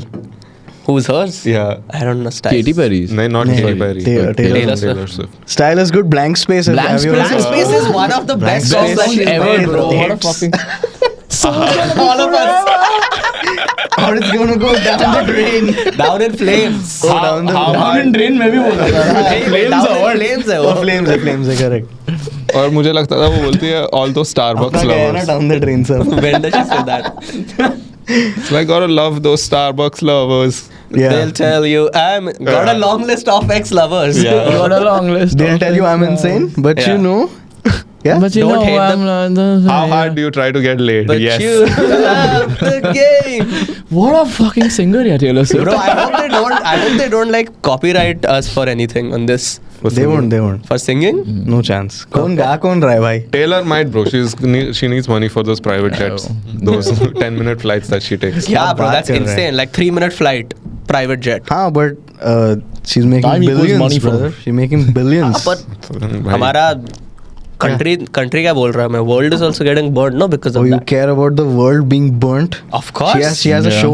Who's hers? Yeah. I don't know. Style. Katy Perry's. No, not नहीं, Katy Perry. Taylor- but Taylor Taylor Swift. Swift. Style is good. Blank space. Blank have you Space heard Blank of- Space is one of the Blank best songs Space that is she's very made, bro. good. What a fucking all of us Or it's gonna go down the drain. down in flames. Go down the Down in drain में भी बोला था. Hey, down in flames है Oh, वो. flames है correct. और मुझे लगता था वो बोलती है all those Starbucks अपना गया है ना lovers. down the drain सब. When does she say that? It's like gotta love those Starbucks lovers. Yeah. They'll tell you I'm got a long list of ex-lovers. Yeah. Got a long list. They'll tell you I'm insane, but Yeah. you know. Yeah. But you Don't know hate I'm them. not How hard do you try to get laid? But Yes. you love the game. What a fucking singer, yeah, Taylor Swift. Bro, I hope they don't like copyright us for anything on this. They won't. For singing? No chance. कौन गा कौन रहा है भाई? Taylor might, bro. She needs money for those private jets, those 10-minute flights that she takes. Yeah, क्या bro, बात that's कर रहा है? insane. Like 3-minute flight, private jet. हाँ, but she's making Time equals billions, money for brother. her. She's making billions. But भाई, हमारा country क्या बोल रहा है मैं? World is also getting burned, no, because Oh, of you that. care about the world being burnt? Of course. She has a Yeah. show.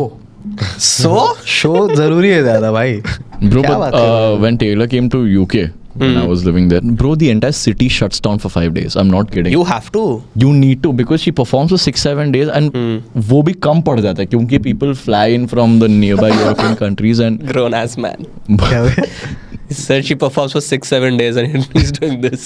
So? Show जरूरी है ज़्यादा भाई. Bro, क्या but बात कर रहे हो? when Taylor came to UK, when I was living there, bro, the entire city shuts down for 5 days. I'm not kidding. You have to. You need to because she performs for 6-7 days and वो भी कम पड़ जाता है क्योंकि people fly in from the nearby European countries and Grown ass man. क्या हुआ? He said she performs for 6-7 days and he's doing this.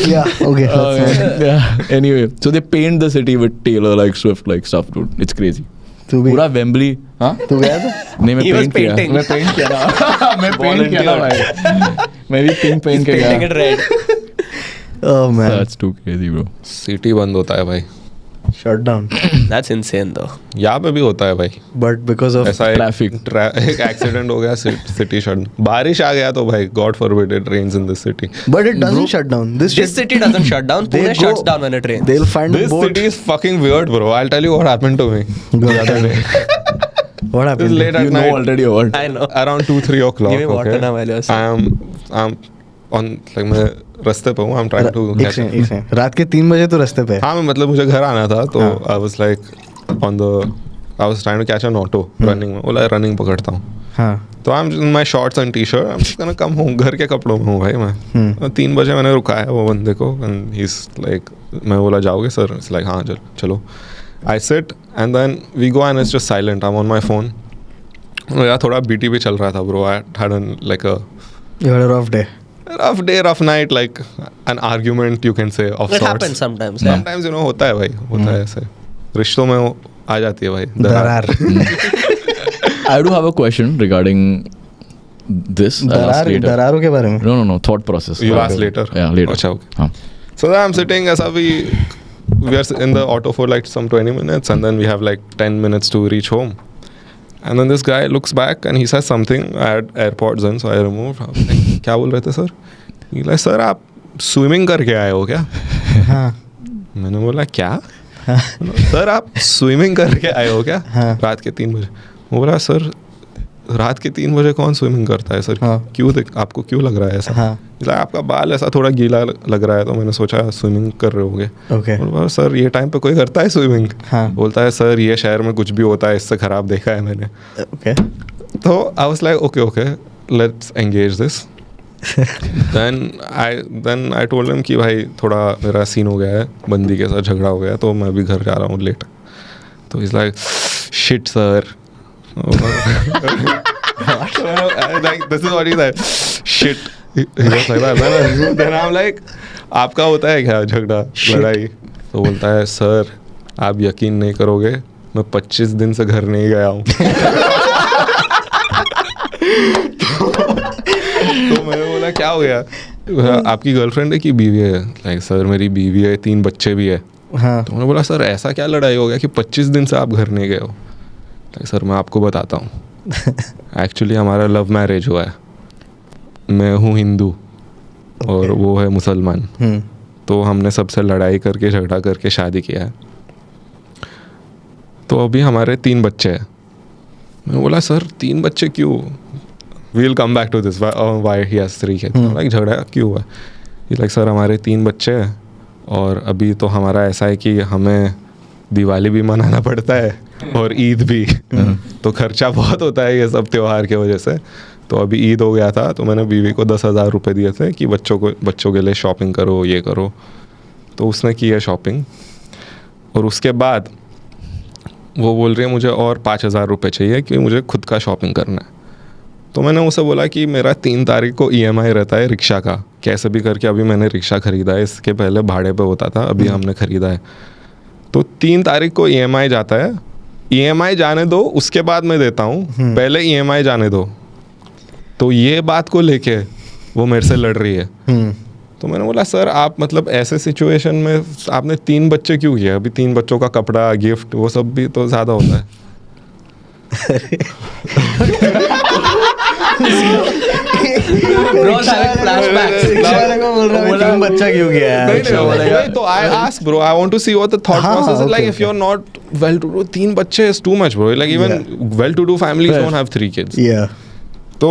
Yeah, okay. that's fine. yeah. Anyway, so they paint the city with Taylor like Swift like stuff, dude. It's crazy. तू भी पूरा Wembley, हाँ? तू गया था? नहीं मैं He was paint किया painting. मैं पेंट किया ना मैं पेंट किया ना भाई मैं भी पिंक पेंट के Painting it गया red. Oh man, That's too crazy, bro. City बंद होता है भाई. shut down. That's insane though. यहाँ पे भी होता है भाई. But because of ऐसा Traffic. एक एक्सीडेंट हो गया सिटी शट. बारिश आ गया तो भाई God forbid it rains in this city. but it doesn't shut down. This This city doesn't shut down. They Pune go- shuts down when it rains. They'll find a This boat. city is fucking weird, bro. I'll tell you what happened to me the other day. What It was happened? late at You know night. already what? I know. Around 2-3 o'clock. Give me water now while you're I'm on like मैं रास्ते पे हूँ. I'm trying to एक second रात के 3 बजे तो रास्ते पे है. हाँ मैं मतलब मुझे घर आना था तो हाँ. I was like I was trying to catch an auto running में. बोला रनिंग पकड़ता हूँ. हाँ. तो I'm in my shorts and t-shirt. I'm just gonna come home. घर के कपड़ों में हूँ भाई मैं. 3 बजे मैंने रुकाया वो बंदे को and he's like मैं बोला जाओगे सर? It's like हाँ चलो. I sit and then we go and it's just silent. I'm on my phone. यार थोड़ा BT पे चल रहा था bro. I had like a You had a rough day. rough day, rough night, like an argument you can say of It sorts. happens sometimes. Yeah. Sometimes you know होता है भाई, होता है ऐसे. रिश्तों में वो आ जाती है भाई. दरार. I do have a question regarding this. I'll ask later. दरारों के बारे में. No. Thought process. You ask later? Yeah, later. अच्छा, okay. हाँ. So then I'm sitting ऐसा we are in the auto for like some 20 minutes and then we have like 10 minutes to reach home. And then this guy looks back and he says something. I had AirPods in, so I removed. I was like, क्या बोल रहे थे sir? He's like, sir आप swimming करके आए हो क्या? हाँ. मैंने बोला क्या? सर आप स्विमिंग करके आए हो क्या रात के 3 बजे? वो बोला सर रात के 3 बजे कौन स्विमिंग करता है सर? क्यों आपको क्यों लग रहा है ऐसा? आपका बाल ऐसा थोड़ा गीला लग रहा है तो मैंने सोचा स्विमिंग कर रहे होगे। बोला सर ये टाइम पे कोई करता है स्विमिंग? बोलता है सर ये शहर में कुछ भी होता है इससे खराब देखा है मैंने। तो I was like okay let's engage this. then I told him कि भाई थोड़ा मेरा सीन हो गया है, बंदी के साथ झगड़ा हो गया तो मैं अभी घर जा रहा हूँ लेट। तो he's like shit sir like this is what he said, shit he was like that। then I'm like आपका होता है क्या झगड़ा लड़ाई? तो बोलता है सर आप यकीन नहीं करोगे मैं 25 दिन से घर नहीं गया हूँ। तो मैंने बोला क्या हो गया? आपकी गर्लफ्रेंड है कि बीवी है? लाइक सर मेरी बीवी है, 3 बच्चे भी है। तो मैंने बोला सर ऐसा क्या लड़ाई हो गया कि 25 दिन से आप घर नहीं गए हो? लाइक सर मैं आपको बताता हूँ, एक्चुअली हमारा लव मैरिज हुआ है। मैं हूँ हिंदू और वो है मुसलमान, तो हमने सबसे लड़ाई करके झगड़ा करके शादी किया है। तो अभी हमारे 3 बच्चे हैं। मैंने बोला सर 3 बच्चे क्यों? We'll come back to this why he has 3 kids। Like झगड़ा क्यों हुआ? लाइक सर हमारे 3 बच्चे हैं और अभी तो हमारा ऐसा है कि हमें दिवाली भी मनाना पड़ता है और ईद भी। तो खर्चा बहुत होता है ये सब त्योहार की वजह से। तो अभी ईद हो गया था तो मैंने बीवी को 10,000 रुपये दिए थे कि बच्चों के लिए शॉपिंग करो ये करो। तो उसने की है शॉपिंग और उसके बाद वो बोल रही है मुझे और 5,000 रुपये चाहिए कि मुझे खुद का शॉपिंग करना है। तो मैंने उसे बोला कि मेरा 3 तारीख को EMI रहता है रिक्शा का, कैसे भी करके अभी मैंने रिक्शा ख़रीदा है, इसके पहले भाड़े पे होता था, अभी हमने ख़रीदा है। तो 3 तारीख को EMI जाता है, EMI जाने दो उसके बाद मैं देता हूँ, पहले EMI जाने दो। तो ये बात को लेके वो मेरे से लड़ रही है। तो मैंने बोला सर आप मतलब ऐसे सिचुएशन में आपने 3 बच्चे क्यों किए? अभी 3 बच्चों का कपड़ा गिफ्ट वो सब भी तो ज़्यादा होता है। बच्चा क्यों गया? तो I asked bro, I want to see what the thought process is like if you're not well to do. 3 बच्चे is too much bro, like even well to do families don't have 3 kids। तो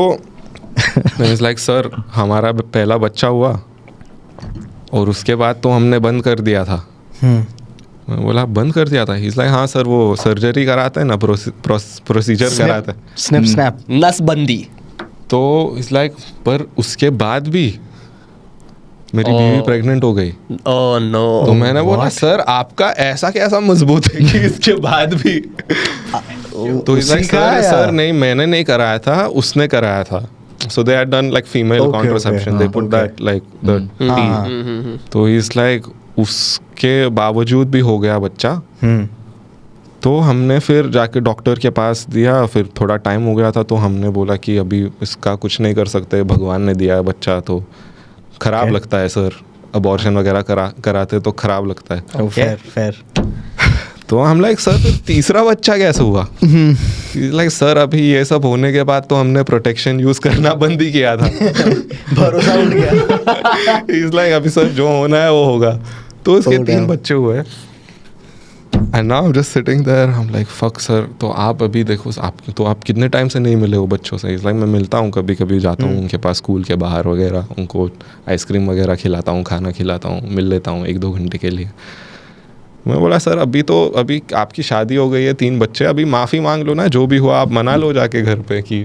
it's like sir हमारा पहला बच्चा हुआ और उसके बाद तो हमने बंद कर दिया था। मैं बोला बंद कर दिया था? He's like हाँ सर वो सर्जरी कराते हैं ना, प्रोसीजर कराते हैं, स्नैप नसबंदी। तो इट्स लाइक पर उसके बाद भी मेरी बीवी प्रेग्नेंट हो गई। Oh no. तो मैंने बोला सर आपका ऐसा कैसा मजबूत है कि इसके बाद भी? तो इट्स लाइक सर नहीं मैंने नहीं कराया था, उसने कराया था। So they had done like female contraception, they put that like the tea। तो इट्स लाइक उसके बावजूद भी हो गया बच्चा। तो हमने फिर जाके डॉक्टर के पास दिया, फिर थोड़ा टाइम हो गया था तो हमने बोला कि अभी इसका कुछ नहीं कर सकते, भगवान ने दिया है बच्चा तो खराब लगता है सर, अबॉर्शन वगैरह कराते तो खराब लगता है। fair। तो हम लाइक सर तो तीसरा बच्चा कैसे हुआ? लाइक सर अभी ये सब होने के बाद तो हमने प्रोटेक्शन यूज करना बंद ही किया था। भरोसा उठ गया। इज लाइक अभी सर जो होना है वो होगा। तो इसके 3 बच्चे हुए and now I am just sitting there, I am like fuck sir. तो आप अभी देखो आप कितने टाइम से नहीं मिले हो बच्चों से? इस लाइक मैं मिलता हूँ कभी कभी, जाता हूँ उनके पास स्कूल के बाहर वगैरह, उनको आइसक्रीम वगैरह खिलाता हूँ, खाना खिलाता हूँ, मिल लेता हूँ 1-2 घंटे के लिए। मैं बोला सर अभी आपकी शादी हो गई है, 3 बच्चे, अभी माफ़ी मांग लो ना, जो भी हुआ आप मना लो जाके घर पे कि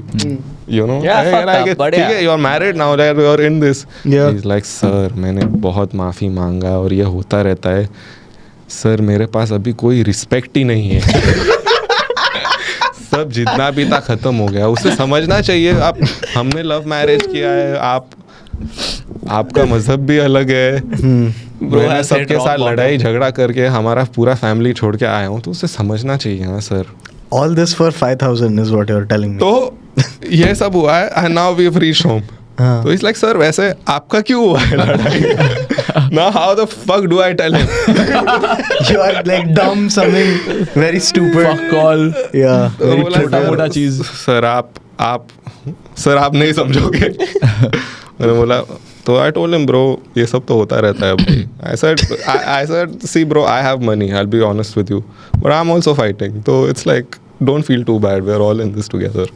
यू नो ठीक है you are married now, you are in this. Is like sir मैंने बहुत माफ़ी मांगा और ये होता रहता है सर, मेरे पास अभी कोई रिस्पेक्ट ही नहीं है। सब जितना भी था खत्म हो गया, उसे समझना चाहिए। आप हमने लव मैरिज किया है, आपका मजहब भी अलग है, मैंने सबके साथ लड़ाई झगड़ा करके हमारा पूरा फैमिली छोड़ के आया हूँ, तो उसे समझना चाहिए ना sir. All this for 5,000 is what you're telling me। तो ये सब हुआ है and now we've reached home। तो इट्स लाइक सर वैसे आपका क्यों हुआ है लड़ाई? Now how the fuck do I tell him? You are like dumb something very stupid। Fuck all। Yeah। very छोटा-मोटा चीज। सर आप नहीं समझोगे। मैंने बोला So I told him, bro, ये सब तो होता रहता है भाई. I said, see bro, I have money. I'll be honest with you, but I'm also fighting. So it's like, don't feel too bad. We're all in this together.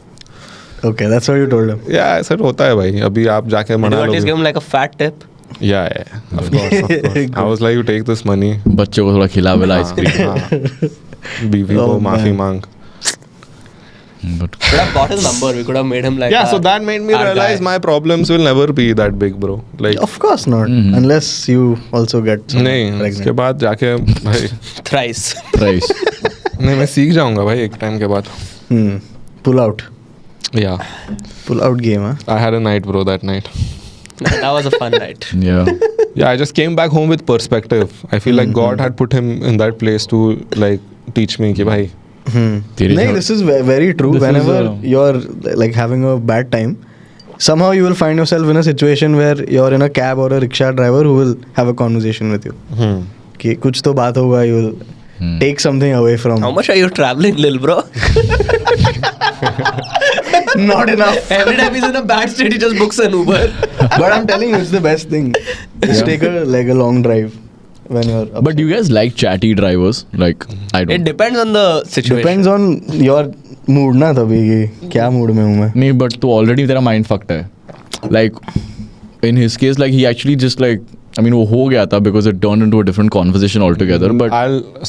Okay, that's what you told him. Yeah, I said होता है भाई. अभी आप जाके Did मना you at least लोगे. give him like a fat tip? Yeah, of course. I was like, you take this money. बच्चों को थोड़ा खिला विला आइसक्रीम. हाँ. बीवी Oh, को माफी man. मांग. But Could have got his number. We could have made him like. Yeah, so that made me our realize guy. my problems will never be that big, bro. Like, Of course not, Mhm. unless you also get someone नहीं, उसके pregnant. बाद जाके भाई Thrice. thrice. नहीं मैं सीख जाऊंगा भाई एक टाइम के बाद. Pull out game, huh? I had a night, bro, that night. That was a fun night. Yeah. Yeah, I just came back home with perspective. I feel like God had put him in that place to like teach me कि भाई. तेरी No, this is very true. This is, Whenever you're like having a bad time, somehow you will find yourself in a situation where you're in a cab or a rickshaw driver who will have a conversation with you. कि कुछ तो बात होगा, you will take something away from. How much are you traveling, Lil bro? Not enough. Every time he's in a bad state, he just books an Uber. But I'm telling you, it's the best thing. Just take a long drive when you're. Upset. But do you guys like chatty drivers? Like I It don't. depends on the situation. depends on your mood ना तभी कि क्या mood में हूँ मैं. नहीं, but तो already तेरा mind fucked है. Like in his case, like he actually just like. I mean, वो हो गया था because it turned into a different conversation altogether. But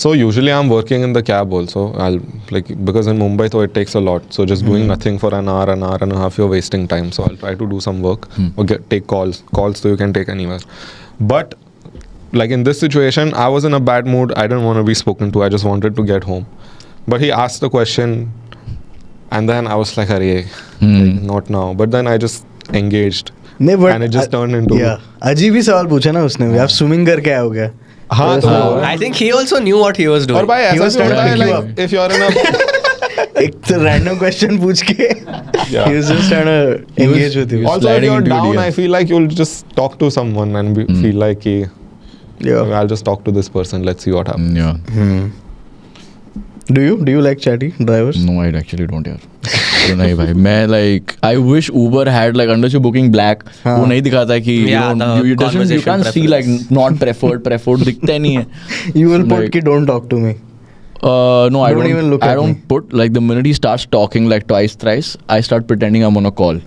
So usually I'm working in the cab also. I'll like because in Mumbai so it takes a lot. So just doing nothing for an hour and a half, you're wasting time. So I'll try to do some work or take calls. Calls so you can take anywhere. But like in this situation, I was in a bad mood. I didn't want to be spoken to. I just wanted to get home. But he asked the question, and then I was like, "Arey, like, not now." But then I just engaged. नहीं but And it just turned into- yeah अजीब ही सवाल पूछा ना उसने भी. आप swimming करके आए हो क्या? हाँ तो I think he also knew what he was doing. और भाई He ऐसा was भी trying to होता है pick you like if you're in a एक तो random question पूछ के Yeah. he was just trying to engage with you. was also if sliding you're into down, DMs. I feel like you'll just talk to someone and feel like कि Yeah. I'll just talk to this person. Let's see what happens. yeah. Do you like chatty drivers? No, I actually don't यार. तो नहीं भाई, मैं like I wish Uber had like under your booking black. हाँ. वो नहीं दिखाता कि Yeah, the you conversation can't see like preference. not preferred दिखता नहीं है. You will put Like- कि don't talk to me. No, I Don't don't even look I at don't me. put like the minute he starts talking like twice thrice, I start pretending I'm on a call.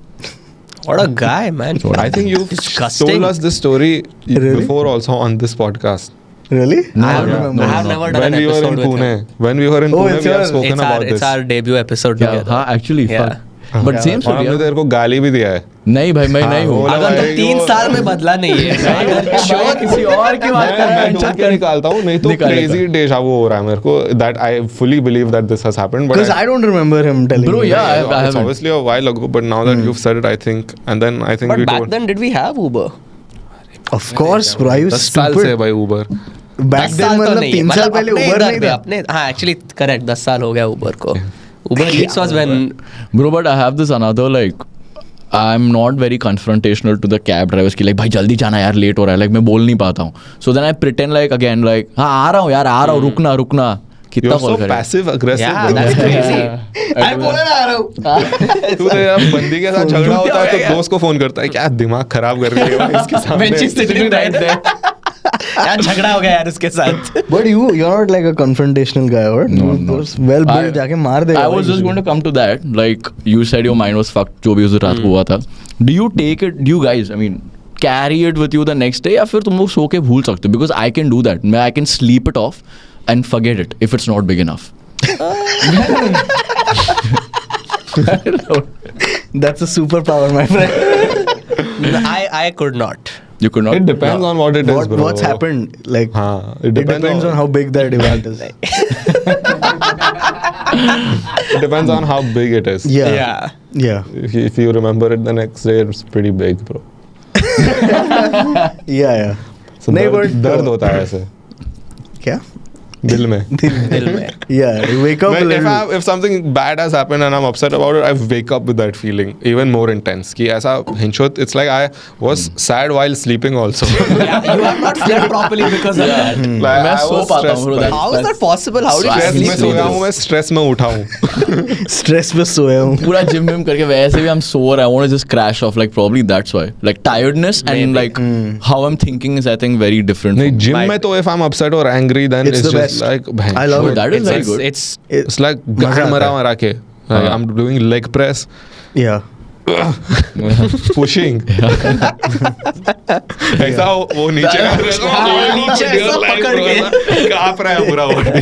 What a guy, man. I think you've Disgusting. told us this story Really? before also on this podcast. Really? No, I yeah. don't remember. I have never done When an we were in episode with Pune, him. when we were in Oh, Pune, it's we have your- spoken about It's this. our debut episode Yeah, together. हाँ actually Yeah. fuck. But same और story. हमने यार. तेरे को गाली भी दिया है. नहीं भाई मैं नहीं हूँ. बोला अगर तो भाई, 3 वो- साल में बदला नहीं है Sure, किसी और की बात कर रहा है. मैं ढूंढ के निकालता हूँ नहीं तो निकाल crazy deja vu हो रहा है मेरे को. That I fully believe that this has happened. But Because I don't remember him telling Bro, me. yeah, I it's haven't. obviously a while ago, but now that you've said it, I think, and then I think But we back told. then, did we have Uber? Of course, bro. Are you 10 साल से stupid? भाई Uber. Back 10 then साल तो मतलब नहीं, 3 साल पहले अपने Uber इधर नहीं पे, था. अपने हाँ एक्चुअली करेक्ट 10 साल हो गया उबर को. Uber Eats was when Bro, but I have this another like I'm not very confrontational to the cab drivers कि like भाई जल्दी जाना यार लेट हो रहा है like मैं बोल नहीं पाता हूँ. So then I pretend like again like हाँ आ रहा हूँ यार आ रहा हूँ रुकना कितना You're कॉल so करें. passive aggressive. yeah bro. that's crazy. I बोला ना आ रहा हूँ. तू तो यार बंदी के साथ झगड़ा होता है तो दोस्त को फोन करता है क्या दिमाग खराब कर रही है इसके सामने. When she's sitting right there. यार झगड़ा हो गया यार उसके साथ. But you're not like a confrontational guy, or? No, I'm not. Well built, जाके मार देगा. I was just going to come to that. Like you said, your mind was fucked. जो भी उस रात को हुआ था. Do you take it? Do you guys? I mean, carry it with you the next day या फिर तुम लोग सो के भूल सकते हो? Because I can do that. I can sleep it off and forget it if it's not big enough. That's a superpower, my friend. I could not. You could not. It depends on what it is, bro. What's happened? Like, हाँ, it depends on how big that event is. It depends on how big it is. Yeah. Yeah. If you remember it the next day, it's pretty big, bro. Yeah. So नहीं, दर्द but- दर्द होता है ऐसे. क्या? दिल में. दिल में. Yeah, you wake up a little. If something bad has happened and I'm upset about it, I wake up with that feeling even more intense. कि ऐसा हिंचोत, it's like I was sad while sleeping also. Yeah, you have not slept properly because of that. Like, मैं I so was पाता हूँ stressed bro. by- How is that possible? How do you Stress sleep में through सोया हूँ, this? मैं stress में उठा हूँ. Stress में सोया हूँ. पूरा जिम विम करके वैसे भी I'm sore. I want to just crash off. Like probably that's why. Like tiredness and Maybe. like how I'm thinking is I think very different. नहीं, from- gym में तो if I'm upset or angry, then It's it's the just best. like bang. I love Oh, it. that is very good. It's like मजा गांड आता मरा है. मरा के. Like, I'm doing leg press, Yeah. pushing. ऐसा वो नीचे नीचे ऐसा पकड़ के. कांप रहा है पूरा body.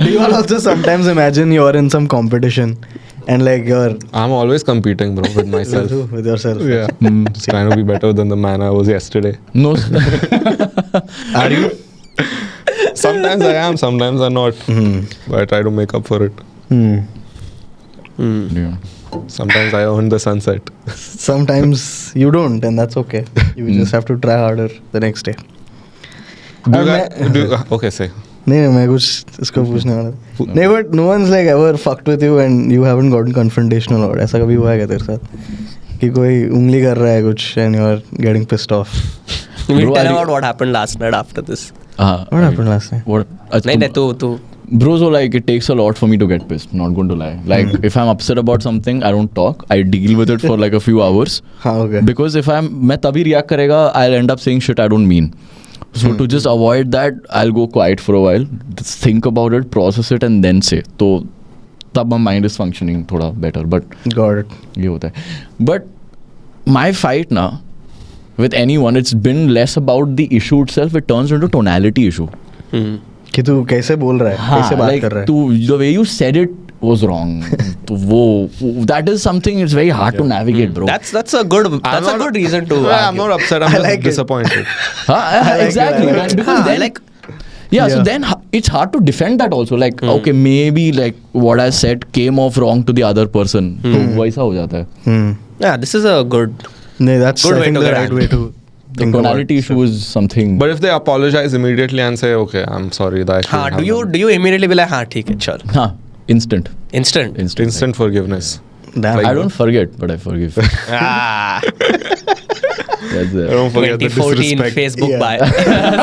Do you all also sometimes imagine you're in some competition and like you're I'm always competing, bro, with myself. with yourself? Yeah, just trying to be better than the man I was yesterday. No. Are you? Sometimes I am, sometimes I'm not. But I try to make up for it. Yeah. Sometimes I earn the sunset. Sometimes you don't, and that's okay. You just have to try harder the next day. Do you मैं- guys, okay, say. नहीं मैं कुछ इसको पूछने वाला था. नहीं, but no one's like ever fucked with you and you haven't gotten confrontational or ऐसा कभी हुआ है क्या तेरे साथ कि कोई उंगली कर रहा है कुछ and you're getting pissed off? We'll Bro, tell I- about what happened last night after this. What happened last night? What? नहीं तू Bro, so like it takes a lot for me to get pissed. Not going to lie. Like if I'm upset about something, I don't talk. I deal with it for like a few hours. हाँ, okay. Because if मैं तभी react करेगा, I'll end up saying shit I don't mean. So to just avoid that, I'll go quiet for a while, just think about it, process it, and then say. तो तब my mind is functioning थोड़ा better. But Got it. ये होता है. But my fight ना with anyone, it's been less about the issue itself. It turns into tonality issue. कि तू कैसे बोल रहा है, कैसे बात कर रहा है. तू the way you said it was wrong. तो वो that is something it's very hard to navigate, bro. that's a good reason to Yeah, I'm argue. not upset, I'm I just like it. disappointed. Exactly. it. man, because then like. yeah, so Yeah. then it's hard to defend that also. Like okay, maybe like what I said came off wrong to the other person. तो वैसा हो जाता है. Yeah, this is a good. नहीं, that's Good I way think to the get right way to The think about tonality it. issue is something. But if they apologize immediately and say, okay, I'm sorry, that I हाँ, shouldn't do you immediately be like हाँ ठीक है चल हाँ, instant. instant. Instant forgiveness. Damn. Like- I don't forget, but I forgive. Ah, That's it. I don't forget the 2014 disrespect. Facebook Yeah. bio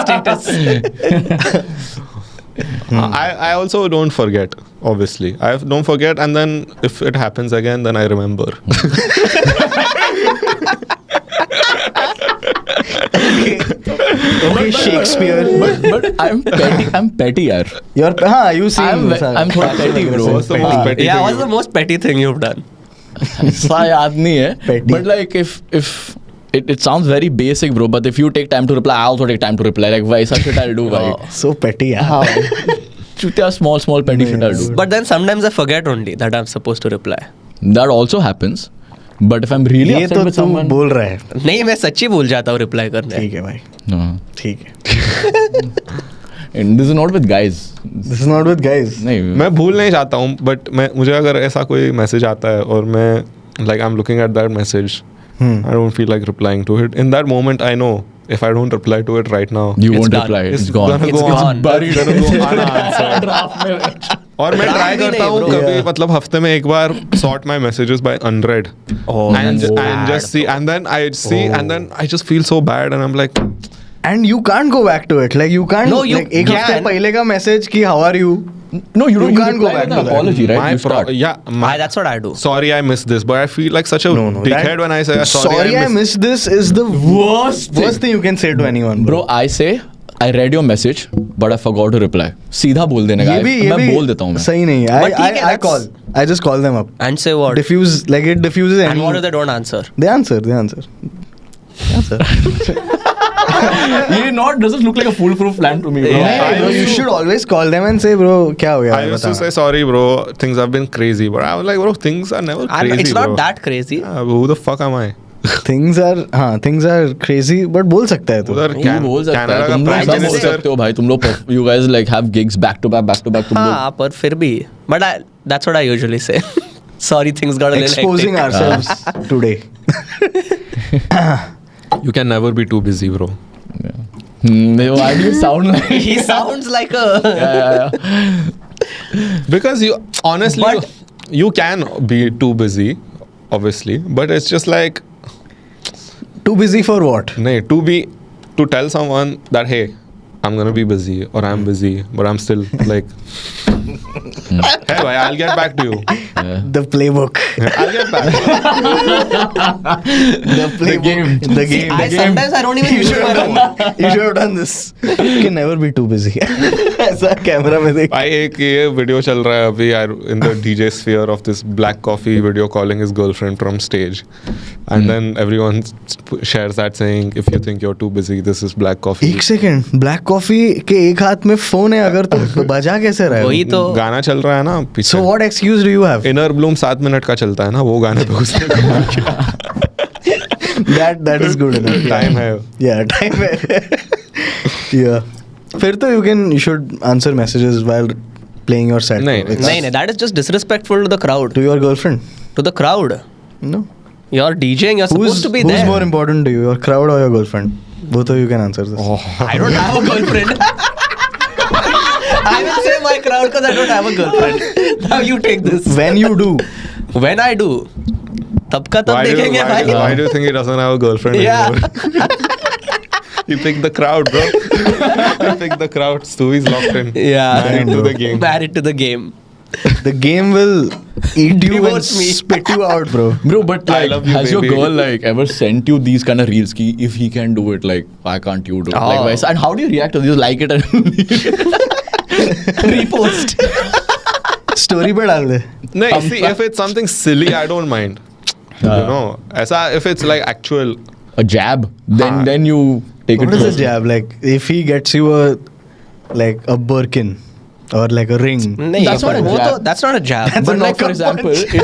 status. I also don't forget, obviously. I don't forget, and then if it happens again, then I remember. Okay, Shakespeare. But I'm petty. I'm petty, yaar. You're हाँ, you seem. I'm थोड़ा petty, bro. What's the most petty Yeah, thing what's you- the most petty thing you've done? ऐसा याद नहीं है. Petty. But like if it sounds very basic, bro. But if you take time to reply, I also take time to reply. Like वैसा shit I'll do, भाई. So petty. Yeah. हाँ. चुतिया small petty shit I'll do. But then sometimes I forget only that I'm supposed to reply. That also happens. But if I'm really ये upset तो with तू someone, बोल रहा है. नहीं मैं सच्ची भूल जाता हूँ रिप्लाई करने. ठीक है भाई. no. ठीक है. And this is not with guys. This is not with guys. नहीं. मैं भूल नहीं चाहता हूँ, बट मुझे अगर ऐसा कोई मैसेज आता है और मैं like I'm looking at that message, I don't feel like replying to it. In that moment, I know if I don't reply to it right now, You It's won't done. reply. it's It's gone. gonna It's go on. gone. Buried. It's gonna go unanswered. और मैं Try try भी करता नहीं, हूँ bro. कभी Yeah. मतलब हफ्ते में एक बार sort my messages by unread Oh, and that's and bad. just see and then I see and then I just feel so bad and I'm like And you can't go back to it. Like you can't. No, you like एक हफ्ते can. पहले का message कि how are you? No, you don't. You can't go reply back with to an that. apology, right? my You start. That's what I do. sorry I missed this, but I feel like such a No, dickhead when I say sorry I missed this is the worst thing you can say to anyone. Bro, I say I read your message, but I forgot to reply. सीधा बोल देने का. ये मैं भी बोल देता हूँ मैं. सही नहीं है. But ठीक है, I that's- call. I just call them up. And say what? Diffuse like it diffuses And any. what if they don't answer? They answer. They answer. ये not doesn't look like a foolproof plan to me, bro. Yeah. नहीं, bro, you should always call them and say, bro, क्या हो गया? I used to बता. say sorry bro, things have been crazy, but I was like bro, things are never And crazy, it's not bro. that crazy. Who the fuck am I? things are crazy, but बोल सकता है तू. उधर तू बोल सकता Canada है. का तुम लोग प्राइम सब बोल मिनिस्टर सकते हो भाई. तुम लोग you guys like have gigs back to back to back. तुम लोग. हाँ, पर फिर भी. But that's what I usually say. Sorry, things got a little Exposing hectic. ourselves today. You can never be too busy, bro. Yeah. Why do you sound like? He sounds like a. Yeah. Because you honestly But- you can be too busy, obviously, but it's just like Too busy for what? to tell someone that hey, I'm gonna be busy or I'm busy, but I'm still like, hey, bhai, I'll get back to you. The playbook. I'll get back. The playbook. The game. Sometimes I don't even use my phone. You should have done this. You can never be too busy. ऐसा camera में देख. भाई एक ये video चल रहा है अभी in the DJ sphere of this black coffee video calling his girlfriend from stage, and then everyone shares that saying, if you think you're too busy, this is black coffee. एक second, black coffee के एक हाथ में phone है, अगर तो बजा कैसे रहा है? वही तो. गाना चल रहा है ना पीछे. So what excuse do you have? Inner Bloom 7 minute का चलता है ना, वो गाने पे उसने कमाल किया. That is good enough. Time है. Yeah, time है. Yeah. फिर तो you should answer messages while playing your set. नहीं, It's- No, that is just disrespectful to the crowd. To your girlfriend? To the crowd. No. You're DJing, you're supposed to be who's there. more important to you, your crowd or your girlfriend? Both of you can answer this. I don't have a girlfriend. I will say my crowd because I don't have a girlfriend. Now you take this. When you do, When I do, तब का तब देखेंगे why भाई. do you think he doesn't have a girlfriend Yeah. anymore? You pick the crowd, bro. You pick the crowd. Stu is locked in. Yeah. Married to the game. Married to the game. the game will eat you and Divorce me. spit you out, bro. Bro, but I like, love you, has your baby. girl like ever sent you these kind of reels? Ki if he can do it, like why can't you do it? Like, Oh. why- and how do you react to this? Like it and Repost. Story पे डाल दे. No, see, if it's something silly, I don't mind. You know, ऐसा if it's like actual. a jab, then you take What it. is a further. jab? Like if he gets you a Birkin or like a ring. नहीं, That's not a वो jab. तो that's not a jab. That's But a like for knockout example, punch. if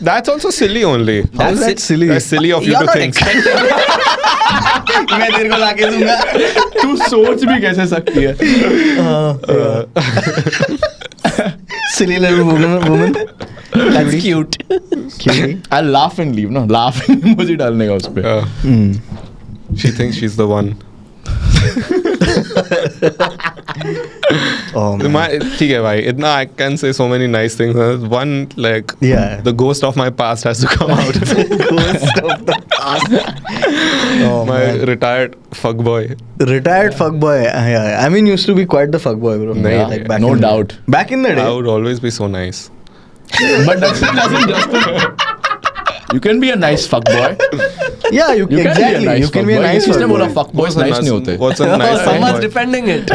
That's also silly only. How is that it. silly? That's silly of you You're to not think. expecting. मैं तेरे को लाके दूंगा. तू सोच भी कैसे सकती है? Silly little woman. That's cute. Cute. I'll laugh and leave. No, laugh मुझे डालने का उस पे. She thinks she's the one. Oh man. ठीक है भाई, इतना I can say so many nice things. One, like, Yeah. the ghost of my past has to come out. Ghost of the past. Oh My man. retired fuckboy. Retired fuckboy. Yeah. I mean, used to be quite the fuckboy, bro. Yeah, Like back no in the day. doubt. Back in the day. I would always be so nice. But doesn't just. You can be a nice fuckboy. Yeah, you You can be a exactly. nice You can be a fuckboy. nice किसने बोला fuckboy. fuckboys nice नहीं होते? What's a nice Someone's fuckboy? defending it.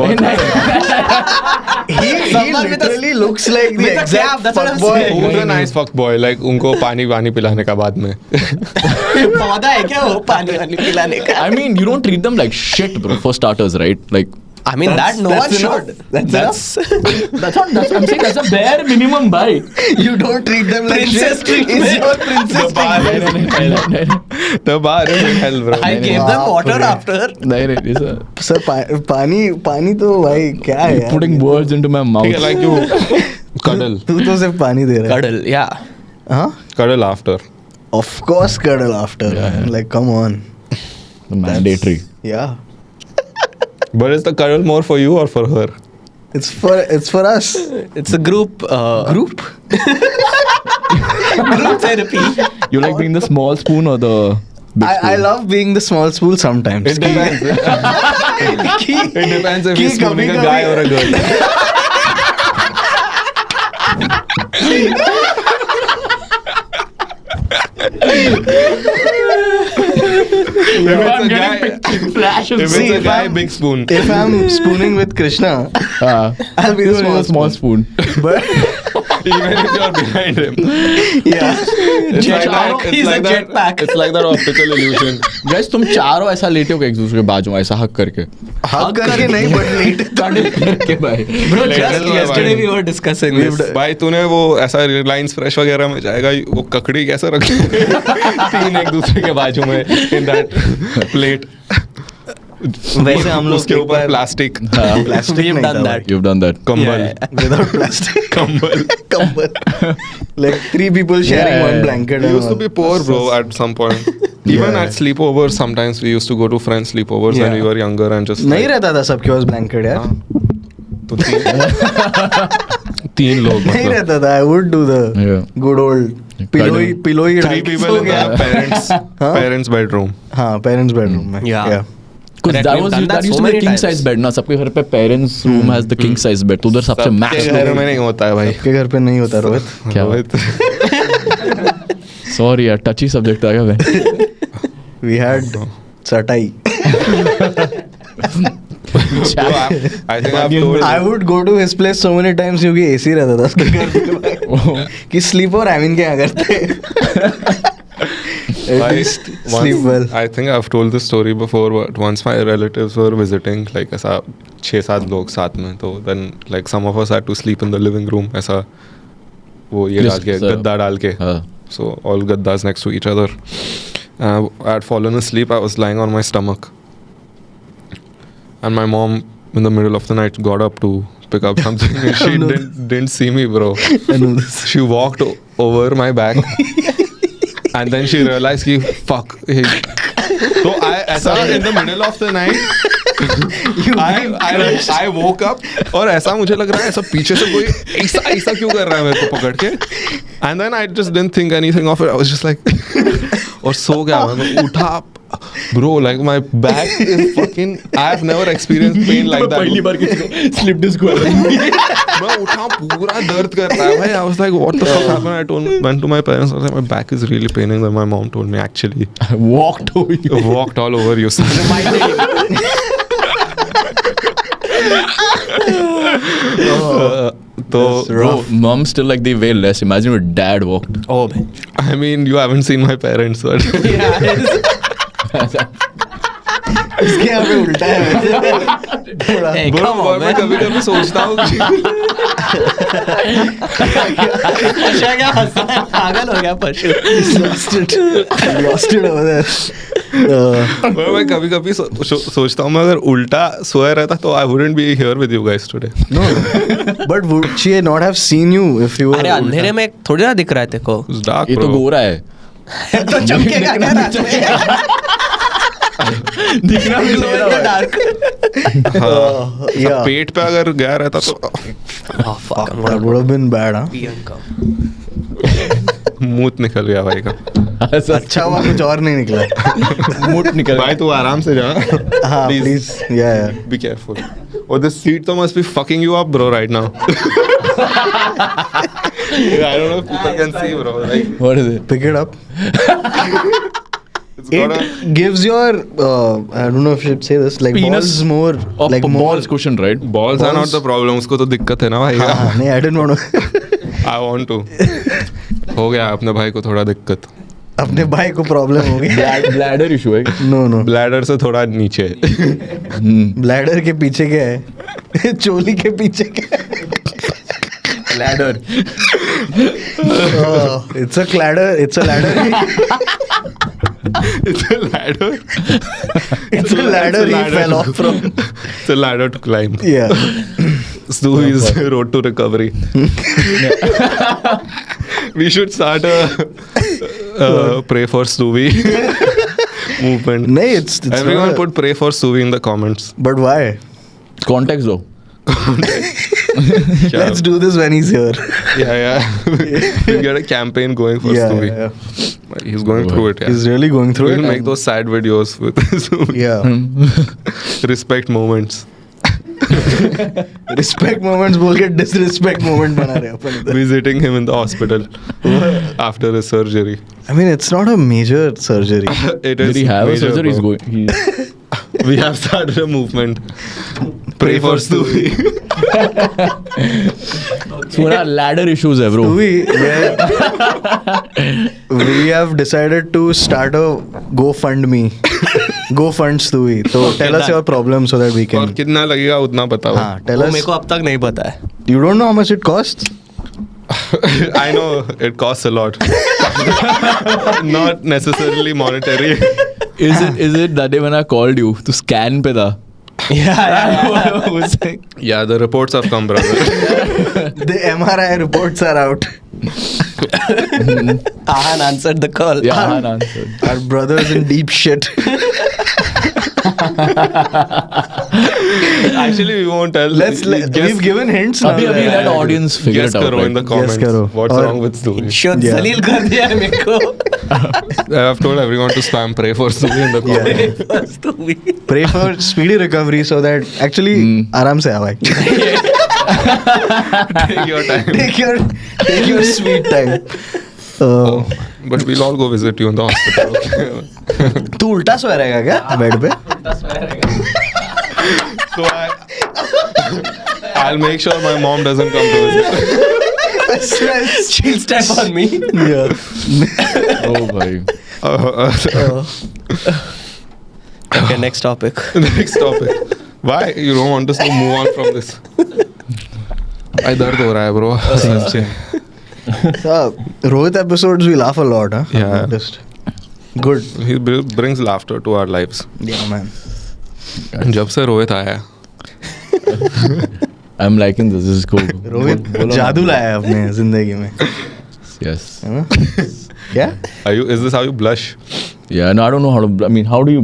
He Someone with a- literally looks like the with a exact cap, that's what I'm fuckboy. saying. Who's a nice fuckboy? Like, उनको पानी पिलाने का बाद में. पौधा है क्या वो पानी वानी पिलाने का? I mean, you don't treat them like shit, bro. For starters, right? Like. I mean that no one That's should. enough. That's not. I'm saying that's a bare minimum, bhai. You don't treat them like Princess shit. treatment. It's your princess treatment. The bar is in hell, bro. I gave them बाप water रे. after. नहीं, Sir, पानी तो भाई क्या है यार? putting words into my mouth. ठीक है, like you cuddle. तू तो सिर्फ पानी दे रहा है. Cuddle, yeah. हाँ? Cuddle after. Of course cuddle after. Yeah. Like come on. The mandatory. Yeah. But is the cuddle more for you or for her? It's for us. It's a group. Group? Group therapy. You like being the small spoon or the big spoon? I love being the small spoon sometimes. It depends. It depends if कि you're spooning a कभी-कभी- guy or a girl. I'm a getting guy- flashes. If See, it's a if guy, I'm- big spoon. If I'm spooning with Krishna, I'll be the small spoon. But Even if you're behind him. yeah. It's like that. It's He's a like that. jetpack. It's like that optical illusion. Guys, तुम चारों ऐसा लेटे हो एक दूसरे के बाजू में ऐसा हक करके. हक करके नहीं but late. करके भाई. Bro, Later just तो yesterday भाई। we were discussing this. भाई तूने वो ऐसा रिलायंस फ्रेश वगैरह में जाएगा वो ककड़ी कैसे रखी तीन एक दूसरे के बाजू में इन दैट प्लेट वैसे हम लोग उसके एक ऊपर बार- प्लास्टिक Plastic We've नहीं done था that. You've done that. कंबल Yeah. without plastic. कंबल Kambal. Like 3 people sharing Yeah, one yeah. blanket. We and used to all. be poor bro at some point Even Yeah. at sleepovers, sometimes we used to go to friends' sleepovers when Yeah. we were younger and just. नहीं रहता था सबके पास blanket यार. तो तीन लोग नहीं मतलब. रहता था. I would do the Yeah. good old Cuddling. पिलोई Three people in the parents' bedroom. हाँ, parents' bedroom में. Yeah. Because Correct, that we've was done that that used so to be a many king times. size bed ना. सबके घर पे parents room has the king size bed. तो उधर सबसे max सबके घर में नहीं होता है भाई. सबके घर पे नहीं होता रोहित. क्या रोहित. Sorry यार, touchy subject आ गया मैं. We had चटाई. I think I've told. I would go to his place so many times क्योंकि AC रहता था उसके घर पे. कि sleep और I mean क्या करते. At I- least once- sleep well. I think I've told this story before, but once my relatives were visiting, like ऐसा 6-7 लोग साथ में, तो then like some of us had to sleep in the living room, ऐसा वो ये डाल के गद्दा डाल के. हाँ. So all gaddas next to each other. I had fallen asleep. I was lying on my stomach, and my mom, in the middle of the night, got up to pick up something. And she No. didn't see me, bro. I know this. She walked over my back, and then she realized कि fuck. So I, ऐसा in the middle of the night, I woke up और ऐसा मुझे लग रहा है ऐसा पीछे से कोई ऐसा ऐसा क्यों कर रहा है मेरे को पकड़ के. And then I just didn't think anything of it. I was just like और सो गया मैं. उठा bro, like my back is fucking. I've never experienced pain like that. पहली बार किसी को slip disc हुआ. मैं उठा पूरा दर्द कर रहा है भाई. I was like what the fuck happened. Went to my parents. I was like my back is really paining. Then my mom told me actually Walked over you. walked all over you son. तो Bro, mom still like they weigh less. Imagine if dad walked. Oh man. I mean you haven't seen my parents but इसके यहाँ पे उल्टा है. थोड़ा. Hey, bro, come on, और मैं man. कभी कभी सोचता हूँ कि अच्छा क्या हंसा है? पागल हो गया पशु. Lost it over there. और मैं कभी कभी सोचता हूँ मैं अगर उल्टा सोया रहता तो I wouldn't be here with you guys today. No, but would she not have seen you if you were? अरे अंधेरे में थोड़ी ना दिख रहा है तेरे को. It's dark ये तो bro. गोरा है. तो चमकेगा क्या रात में? दिखना भी Glow in the dark. हाँ. Yeah. पेट पे अगर गया रहता तो Oh fuck, I'm That gonna would have been bad, huh? pee and come. मूत निकल गया भाई का. अच्छा हुआ कुछ और नहीं निकला. मुट निकल. भाई तू आराम से जा. हाँ, Please. please. Yeah, yeah. Be careful. Oh, this seat though must be fucking you up, bro, right now. I don't know if people can see, bro. Like, What is it? Pick it up. it's got a. It gives your I don't know if I should say this, like Penis balls more Or like more. balls cushion, right? Balls are not the problem. उसको तो दिक्कत है ना भाई. हाँ, नहीं, I didn't want to. I want to. हो गया अपने भाई को थोड़ा दिक्कत. अपने भाई को प्रॉब्लम हो गई. Bladder issue है. No no. ब्लैडर से थोड़ा नीचे. ब्लैडर के पीछे क्या है? चोली के पीछे क्या है? Bladder. It's a ladder. It's a ladder. It's a ladder. It's a ladder he fell off from. It's a ladder to climb. Yeah. Stewie's road to recovery. We should start a pray for Stewie movement. No, it's Everyone not a- put pray for Stewie in the comments. But why? Context though. Yeah. Let's do this when he's here. Yeah. We'll get a campaign going for Yeah, Stewie. yeah. He's going through it. Yeah. He's really going through We'll it. make and- those sad videos with Stewie. Yeah. Respect moments. Respect moments बोल के disrespect moment बना रहे हैं अपन इधर. Visiting him in the hospital after his surgery. I mean, it's not a major surgery. It is Did he have a major, surgery? He's bro. going. We have started a movement. Pray for Stewie. थोड़ा ladder issues है bro. We have decided to start a GoFundMe. GoFund Stewie. So tell us your problem so that we और can. कितना लगेगा उतना बताओ. हाँ, tell वो us. मेरे को अब तक नहीं पता है. You don't know how much it costs? I know it costs a lot. Not necessarily monetary. Is it that day when I called you to scan पे था? Yeah. Was like, Yeah, the reports have come, brother. The MRI reports are out. Ahan answered the call. Yeah, Ahan answered. Our brother's in deep shit. Actually, we won't tell. We've given hints now. Abhi let audience figure Guess it out. karo in the Like, comments. karo. What's Or- wrong with Suvi? Should Yeah. Salil kar diya hai mere ko. I've told everyone to spam pray for Suvi in the comments. First to me. Pray for speedy recovery so that actually आराम से आवाए. Take your time. Take your sweet time. But we'll all go visit you in the hospital. Okay? तू उल्टा सोया रहेगा क्या bed पे? So I'll make sure my mom doesn't come to visit. She'll step on me. Yeah. oh bhai. Okay, next topic. Next topic. Why you don't want us to move on from this? I दर्द हो रहा है bro. Rohit episodes we laugh a lot, huh? Yeah. Just good. He brings laughter to our lives. Yeah, man. जब से रोहित आया I'm liking this. This is cool. Rohit जादू लाया है अपने जिंदगी में. Yes. है ना? क्या? is this how you blush? Yeah. No, I don't know how to. I mean, how do you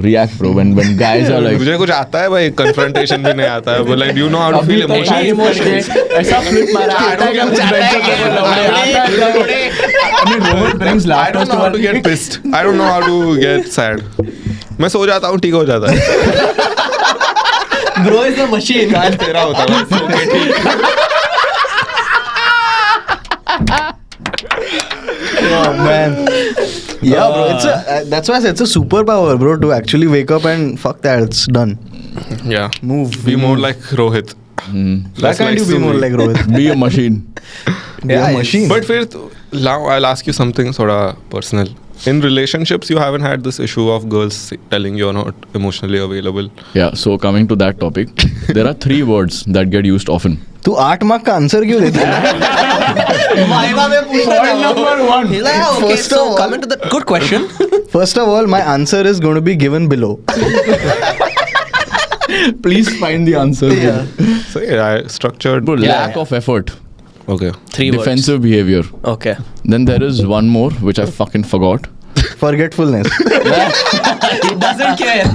react, bro? When guys are like. मुझे कुछ आता है भाई, confrontation भी नहीं आता है, but like do you know how to feel emotions? ऐसा flip मारा. I mean, Rohit brings I laughter don't know how to get pissed. I don't know how to get sad. मैं सो जाता हूँ, ठीक हो जाता है. Bro is a machine. आज तेरा होता है. Okay, ठीक. Oh man. Yeah, bro. It's a that's why I said it's a superpower, bro, to actually wake up and fuck that. It's done. Yeah. Move. Be more like Rohit. Why can't you be more like Rohit? Be a machine. Be a machine. But फिर now I'll ask you something sort of personal. In relationships, you haven't had this issue of girls telling you're not emotionally available. Yeah. So coming to that topic, there are 3 words that get used often. तू 8 mark का answer क्यों देती है? Viva में पूछता था. number 1. He's like, okay, First so of all- coming to the good question. First of all, my answer is going to be given below. Please find the answer. So yeah, I structured. Bro, Yeah, lack of effort. Okay. 3 words. Defensive behavior. Okay. Then there is one more which I fucking forgot. Forgetfulness. He doesn't care.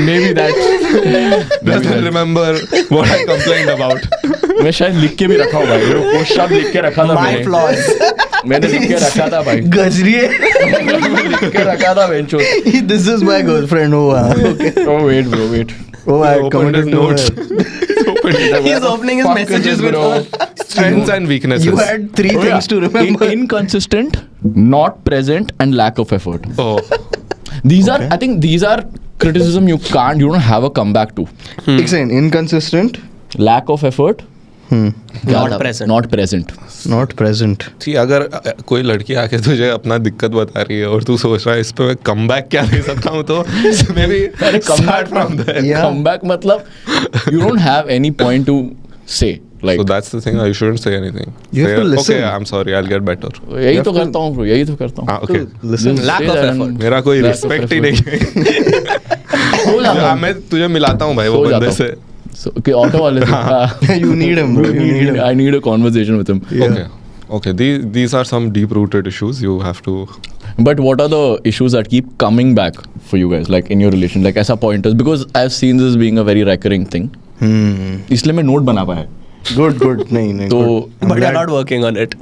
Maybe that. Doesn't remember what I complained about. मैं शायद लिख के भी रखा हूँ भाई. वो शब्द लिख के रखा था My मैंने. flaws. मैंने लिख के रखा था भाई. गजरी है. लिख के रखा था बेंचो. This is my girlfriend. Oh, okay. Oh wait bro, wait. Oh, I Opened committed his to notes. her. He's opening his Fuck messages this, with bro. her. Strengths and weaknesses. You had 3 things to remember. Inconsistent, not present, and lack of effort. Oh. These are, I think, these are criticism you don't have a comeback to. Explain. Inconsistent. Lack of effort. Not present. Not present. Not present. See, अगर कोई लड़की आके तुझे अपना दिक्कत बता रही है और तू सोच रहा है इस पे मैं कमबैक क्या दे सकता हूँ, तो maybe start from there. Yeah. Comeback मतलब you don't have any point to say. Like So that's the thing. You shouldn't say anything. You have Say, to listen. Okay, I'm sorry. I'll get better. यही तो करता हूँ bro, यही तो करता हूँ. Okay. Listen. Just Lack say of that effort. and- मेरा कोई Lack of respect he effort. नहीं है. सो जाता हूँ. मैं तुझे मिलाता हूँ भाई वो सो जाता बंदे हूँ. से. So, okay, auto वाले से. You need him, bro. You need him. I need a conversation with him. Yeah. Okay. Okay. These are some deep-rooted issues. You have to. But what are the issues that keep coming back for you guys, like in your relation, like ऐसा pointers? Because I've seen this being a very recurring thing. इसलिए मैं note बना पाया. Good, good. नहीं. तो good. But you're not working on it.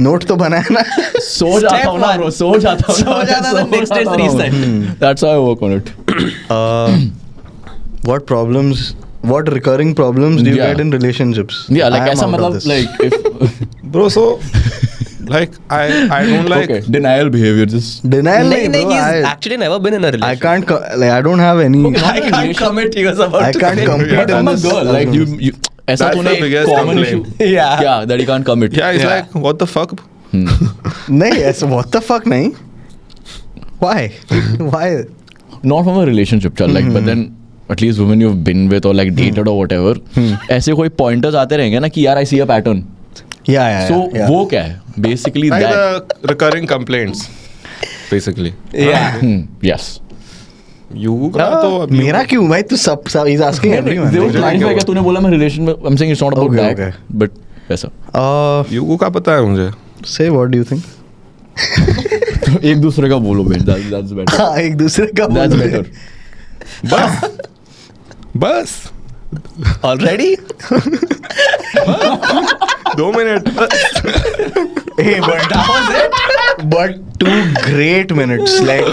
Note तो बनाया ना. सो जाता हूँ ना bro, सो जाता हूँ. सो जाता था, next day reset. That's how I work on it. What recurring problems do you Yeah. get in relationships? Yeah, like I am ऐसा out of मतलब this. like if Bro, so like I don't like. okay, denial behavior just. Denial नहीं, नहीं, bro. he's actually never been in a I relationship. can't like I don't have any. Okay, I can't commit. He was about I to can't say. compete Yeah, in I'm a this. girl, like you ऐसा That's तूने the biggest common complaint. issue. Yeah, that you can't commit. Yeah, it's Yeah. like what the fuck. नहीं ऐसा what the fuck नहीं. Why? Why? Not from a relationship, chal, like, but then at least women you've been with or like dated or whatever, ऐसे कोई pointers आते रहेंगे ना कि यार I see a pattern. Yeah. So yeah. वो क्या है? Basically Like that. the recurring complaints, basically. Yeah. Yes. You का तो अभी- मेरा क्यों भाई तू सब he's asking everyone. They would मुझे clarify क्या क्या तूने बोला मैं relation में I'm saying it's not about Okay, that, okay. but वैसा. युगू का पता है मुझे. Say what do you think? एक दूसरे का बोलो भाई. That's better. हाँ, एक दूसरे का That's बोलो. better. बस Already? 2 minutes. Hey, but that was it. But 2 great minutes, like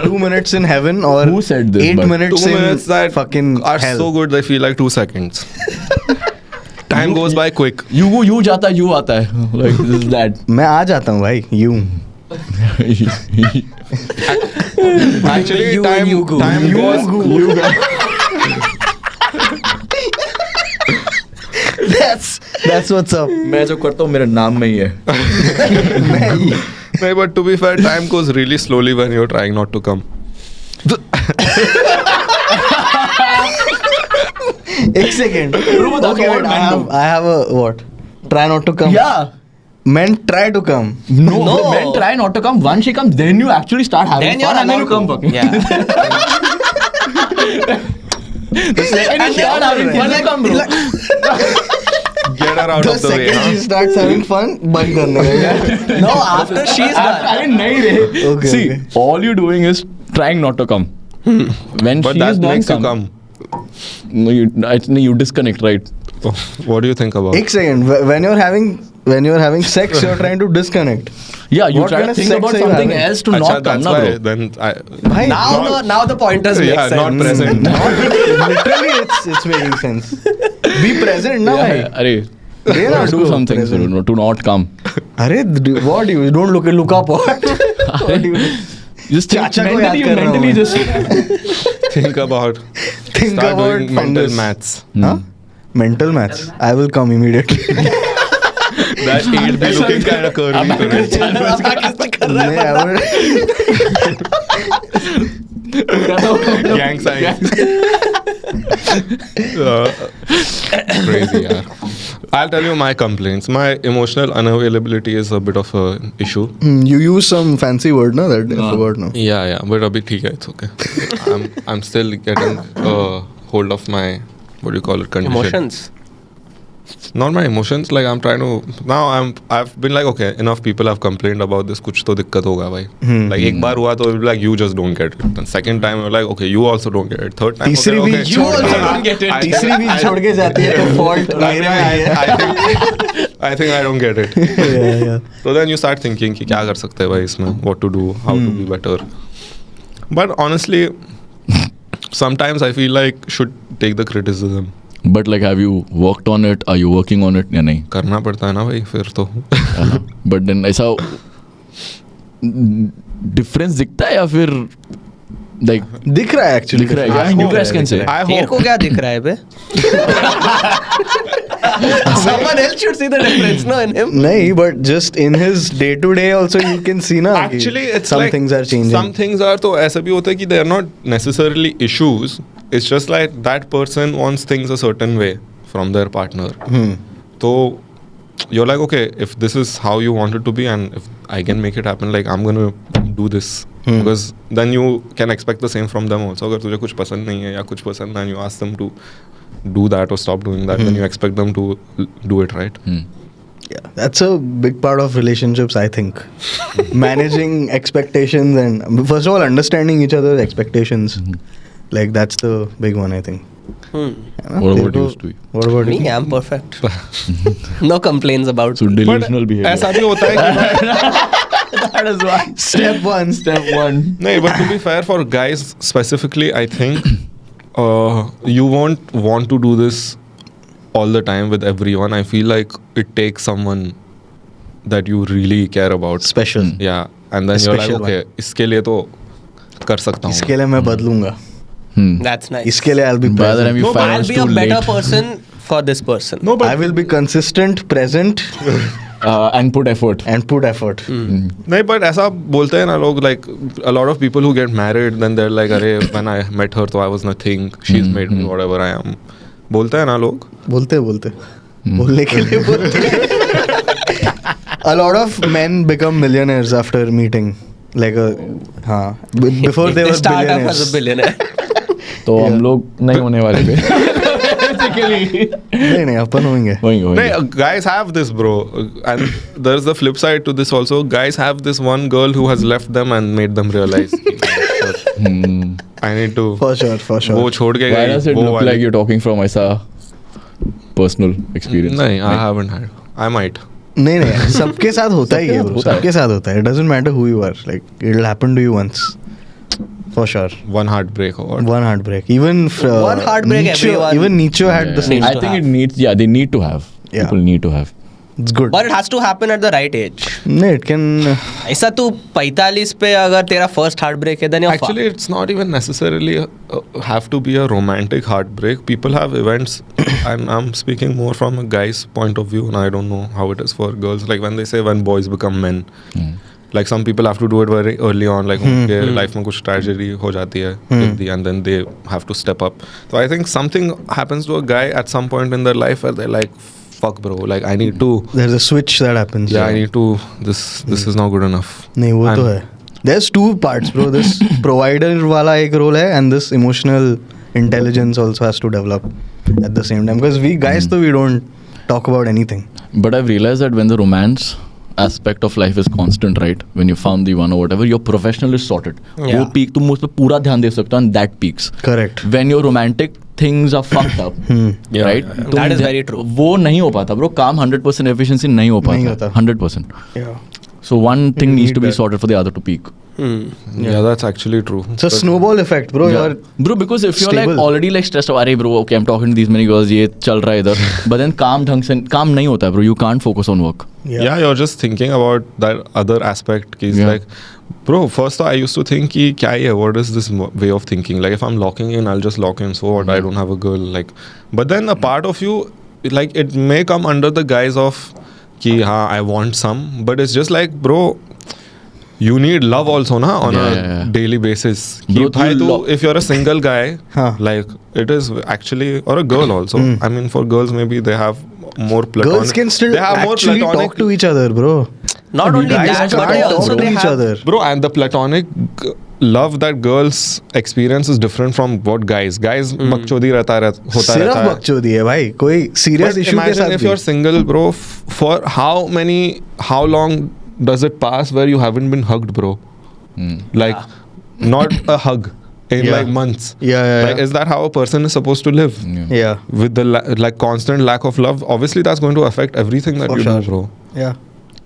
2 minutes in heaven or Who said this, 8 but- minutes 2 in minutes that fucking are hell. so good they feel like 2 seconds. Time goes by quick. You जाता है, you आता है. Like this is that. मैं आ जाता हूँ भाई, यूं. Actually, You time and Yugu. time goes. That's what's up. मैं जो करता हूँ मेरे नाम में ही है. No, but to be fair, time goes really slowly when you're trying not to come. एक second. that's Okay, all wait, men do. I have a what? Try not to come. Yeah. Men try to come. No, men try not to come. Once she comes, then you actually start having Then fun you're and then you allowed come to. fucking. Yeah. The second you start having fun, you come, bro. Get her out The of the way. second she Huh? starts having fun, बंद करने का. No, after she's done. अरे नहीं रे. Okay, See, okay. all you doing is trying not to come. When But she that is done, makes you come. No, you disconnect, right? Oh, what do you think about? एक second. When you're having sex, you're trying to disconnect. Yeah, you What try kind to of think sex about are you something having? else to Achha, not come, that's na, why bro. then I. Bhai, Now the pointers make Yeah, sense. not present. literally it's making sense. Be present now, Yeah, bhai. अरे, They not do go something present. to not come. अरे what do you don't look up what? What do you Just think चाचा को याद कर रहा हूँ mentally मैं. just. Think about. think Start about doing mental fungus. maths. Huh? Mental maths. I will come immediately. That 8 be looking kind of curvy today. नहीं, I will. Gang signs. Crazy, yeah. I'll tell you my complaints. My emotional unavailability is a bit of a issue. You use some fancy word, no? That I forgot now. Yeah, but abhi theek hai, it's okay. I'm still getting hold of my, what do you call it, condition. Emotions. Not my emotions. Like I'm trying to now. I've been like, okay, enough people have complained about this. कुछ तो दिक्कत होगा भाई. Like एक बार हुआ तो like you just don't get it. Then second time you're like, okay, you also don't get it. Third time, तीसरी okay, भी okay. छोड़ के तीसरी भी छोड़ के जाती है तो fault मेरे में ही है. I think I don't get it. Yeah. So then you start thinking कि क्या कर सकते हैं भाई इसमें, what to do, how to be better. But honestly, sometimes I feel like should take the criticism. But like, have you worked on it? Are you working on it? या नहीं? करना पड़ता है ना भाई फिर तो. But then ऐसा difference दिखता है या फिर like दिख रहा है actually. दिख रहा है क्या? You guys can say. I तेरे hope. को क्या दिख रहा है बे? Someone else should see the difference, no, in him. नहीं, but just in his day to day also you can see ना. कि Actually, it's some like things are changing. Some things are तो ऐसा भी होता है कि they are not necessarily issues. It's just like that person wants things a certain way from their partner. So you're like, okay, if this is how you want it to be and if I can make it happen, like I'm gonna do this. Because then you can expect the same from them also. अगर तुझे कुछ पसंद नहीं है या कुछ पसंद है and you ask them to do that or stop doing that, then you expect them to do it, right? Yeah, that's a big part of relationships, I think. Managing expectations and first of all understanding each other's expectations. Like that's the big one, I think. What about you, Stewie? What about Me, you? I'm perfect. No complaints about. So delusional behavior. ऐसा भी होता है कि That is one. Step one. Step one. नहीं, but to be fair for guys specifically, I think you won't want to do this all the time with everyone. I feel like it takes someone that you really care about. Special. Yeah, and then you're like, Special okay, इसके लिए तो कर सकता हूँ. इसके लिए मैं बदलूंगा. That's nice. इसके लिए I'll be By the time present. you No, but find I'll it's be too a better late. person for this person. No, but I will be consistent, present, And put effort. and put effort. नहीं, but ऐसा बोलते हैं ना लोग, like a lot of people who get married, then they're like, अरे when I met her तो I was nothing, she's made me whatever I am. बोलते हैं ना लोग. बोलते बोलने के लिए बोलते. A lot of men become millionaires after meeting. Like हाँ, before they They were start off as a billionaires. billionaire. तो हम लोग नहीं होने वाले थे. Basically. नहीं अपन होंगे. No, guys have this, bro. And there's the flip side to this also. Guys have this one girl who has left them and made them realize. I need to. For sure. वो छोड़ के Why गई. does it वो look वाली- like you're talking from ऐसा personal experience? नहीं, I haven't had. I might. नहीं सबके साथ होता ही है bro. होता है. सबके साथ होता है. It doesn't matter who you are. Like it'll happen to you once. For sure. One heartbreak or what? One heartbreak. Even One heartbreak Nietzsche, everyone even Nietzsche had the same. I think it needs. Yeah, they need to have. Yeah. People need to have. It's good. But it has to happen at the right age. No, it can. ऐसा तू 45 पे अगर तेरा first heartbreak है then you're Actually, it's not even necessarily have to be a romantic heartbreak. People have events, and I'm speaking more from a guy's point of view, and I don't know how it is for girls. Like when they say when boys become men, like some people have to do it very early on. Like उनके life में कुछ tragedy हो जाती है, and then they have to step up. So I think something happens to a guy at some point in their life where they're like, fuck bro, like I need to. There's a switch that happens. Yeah, I need to. This is not good enough. नहीं वो And- तो है. There's two parts, bro. This provider वाला एक role है, and this emotional intelligence also has to develop at the same time. Because we guys, though, we don't talk about anything. But I've realized that when the romance aspect of life is constant, right? When you found the one or whatever, your professional is sorted. Yeah. वो peak तुम उस पे पूरा ध्यान दे सकते हो and that peaks. Correct. When your romantic things are fucked up, Yeah. right? That is very true. वो नहीं हो पाता bro. काम 100% efficiency नहीं हो नहीं पाता. होता. 100%. Yeah. So one thing You needs need to be that. sorted for the other to peak. Yeah, that's actually true. It's a snowball effect, bro. Yeah. You're Bro, because if you're like stable. already like stressed out, अरे bro, okay, I'm talking to these many girls, ये चल रहा है इधर, but then काम ढंग से काम नहीं होता है bro. You can't focus on work. Yeah, you're just thinking about that other aspect. Ki Yeah. like, bro, first I used to think ki kya hai, what is this way of thinking? Like if I'm locking in, I'll just lock in. So what? I don't have a girl. Like, but then a part of you, like it may come under the guise of ki I want some, but it's just like, bro, you need love also na on a daily basis. Ki Bro, bhai, you if you're a single guy, Huh. like it is actually, or a girl also. I mean, for girls maybe they have more platonic. girls can still they have more actually platonic talk to each other, bro. Not only Guys that, can't but they talk also to they each have other. Bro, and the platonic love that girls experience is different from what guys. Guys बकचोदी होता सिर्फ रहता है. बकचोदी है भाई. कोई serious But issue के imagine साथ if भी. you're single, bro, for how long does it pass where you haven't been hugged, bro? Like, not a hug in Yeah. like months. Yeah. Like, is that how a person is supposed to live? Yeah. With the like constant lack of love, obviously that's going to affect everything that For you sure. do, bro. Yeah.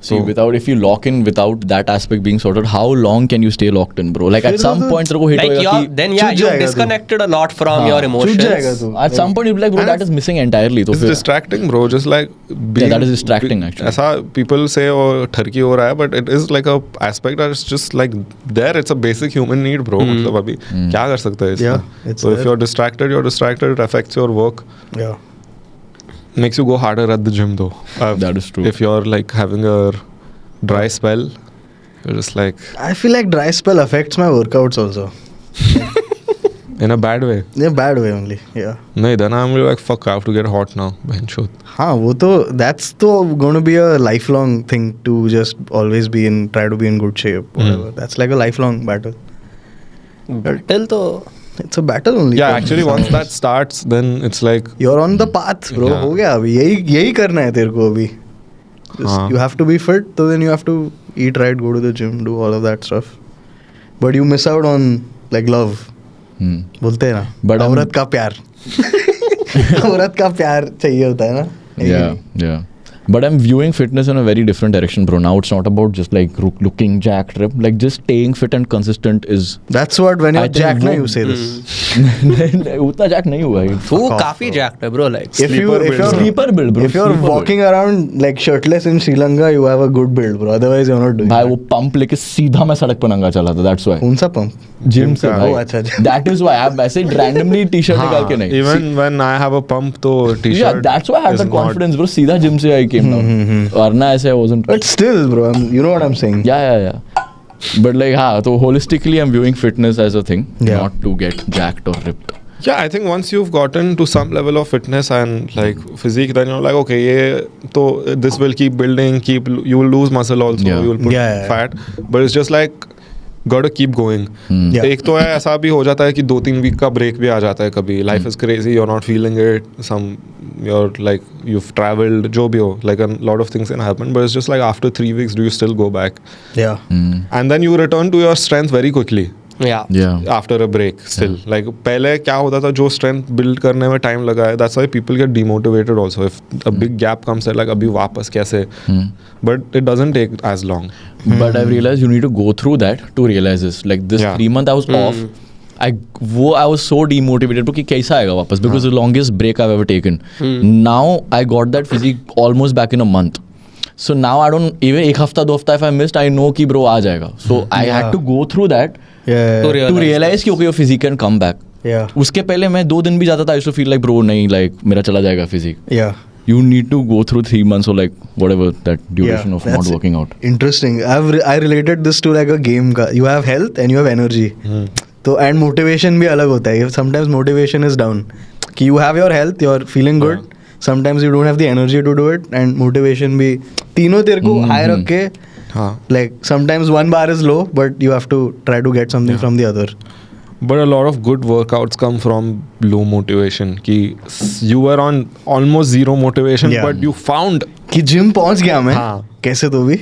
See, if you lock in without that aspect being sorted, how long can you stay locked in, bro? Like at फिर some तो- point तेरे को hit like होएगा you're कि then yeah चुप you're जाएगा तू. disconnected a lot from your चुप emotions. जाएगा तू. at some point you'll be like, bro, And that is missing entirely. तो It's फिर distracting, bro. Just like being, that is distracting, actually. ऐसा people say oh ठरकी हो रहा है, but it is like a aspect that is just like there. It's a basic human need, bro. मतलब अभी क्या कर सकते हैं इसमें? Yeah, it's So if there. you're distracted. It affects your work. Yeah. Makes you go harder at the gym, though. That is true. If you're like having a dry spell, you're just like I feel like dry spell affects my workouts also. in a bad way. In a bad way only. Yeah. No, then I'm like fuck. I have to get hot now. Benchot. हाँ वो तो that's तो going to be a lifelong thing to just always be in try to be in good shape whatever. That's like a lifelong battle. Till तो It's a battle only. Yeah, for actually, some once of us. that starts, then it's like You're on the path, bro. Yeah. हो गया अभी यही करना है तेरे को अभी. Just, हाँ. you have to be fit, so then you have to eat right, go to the gym, do all of that stuff. But you miss out on like love. बोलते हैं ना. But I'm- औरत का प्यार. औरत का प्यार चाहिए होता है ना. Yeah. But I'm viewing fitness in a very different direction, bro. Now it's not about just like looking jacked, like just staying fit and consistent is. That's what when I you're think jacked ना वो- you say this. उतना jack नहीं हुआ है. तू off, काफी jacked है bro like If you're Sleeper build, bro. if you're Sleeper walking around like shirtless in Sri Lanka, you have a good build, bro. Otherwise, you're not doing. भाई that. वो pump लेके सीधा मैं सड़क पर नंगा चला था. That's why. कौन सा पंप? जिम से का। भाई. Oh, अच्छा. That is why I'm ऐसे randomly t-shirt निकाल के नहीं. even when I have a pump, तो t-shirt. Yeah, that's why I had is that not- confidence, bro. सीधा gym से I came down. वरना ऐसे I wasn't. But still, bro, you know what I'm saying. Yeah. But like, हाँ, तो holistically I'm viewing fitness as a thing, Yeah. not to get jacked or ripped. Yeah, I think once you've gotten to some level of fitness and like physique, then you're like, okay, this will keep building, you will lose muscle also, Yeah. you will put Yeah. fat. But it's just like got to keep going. Yeah. एक तो है ऐसा भी हो जाता है कि 2-3 week का ब्रेक भी आ जाता है कभी. Life is crazy, you are not feeling it, some you're like you've traveled, जो भी हो, like a lot of things can happen, but it's just like after 3 weeks do you still go back? Yeah. And then you return to your strength very quickly Yeah. after a break still. Like पहले क्या होता था, जो strength build करने में time लगा है, that's why people get demotivated also if a big gap comes like अभी वापस कैसे, but it doesn't take as long. But I've realized you need to go through that to realize this. Like this Yeah. 3 month I was off. I was so demotivated because कैसा आएगा वापस, because the longest break I've ever taken. Now I got that physique almost back in a month. So now I don't even एक हफ्ता 2 हफ्ता if I missed, I know कि bro आ जाएगा. So I had to go through that Yeah. to realize कि okay your physique can come back. Yeah. उसके पहले मैं 2 दिन भी जाता था, I used to feel like bro नहीं, like मेरा चला जाएगा physique. Yeah. You need to go through 3 months or like whatever that duration of not that's working out. Interesting. I related this to like a game का. You have health and you have energy. तो and motivation भी अलग होता है. Sometimes motivation is down. कि you have your health, you're feeling good. Sometimes you don't have the energy to do it, and motivation भी तीनों तेरे को high रख के. हाँ. Like sometimes one bar is low, but you have to try to get something from the other. But a lot of good workouts come from low motivation. कि you were on almost zero motivation, Yeah. but you found. कि gym पहुंच गया मैं. हाँ. कैसे तो भी.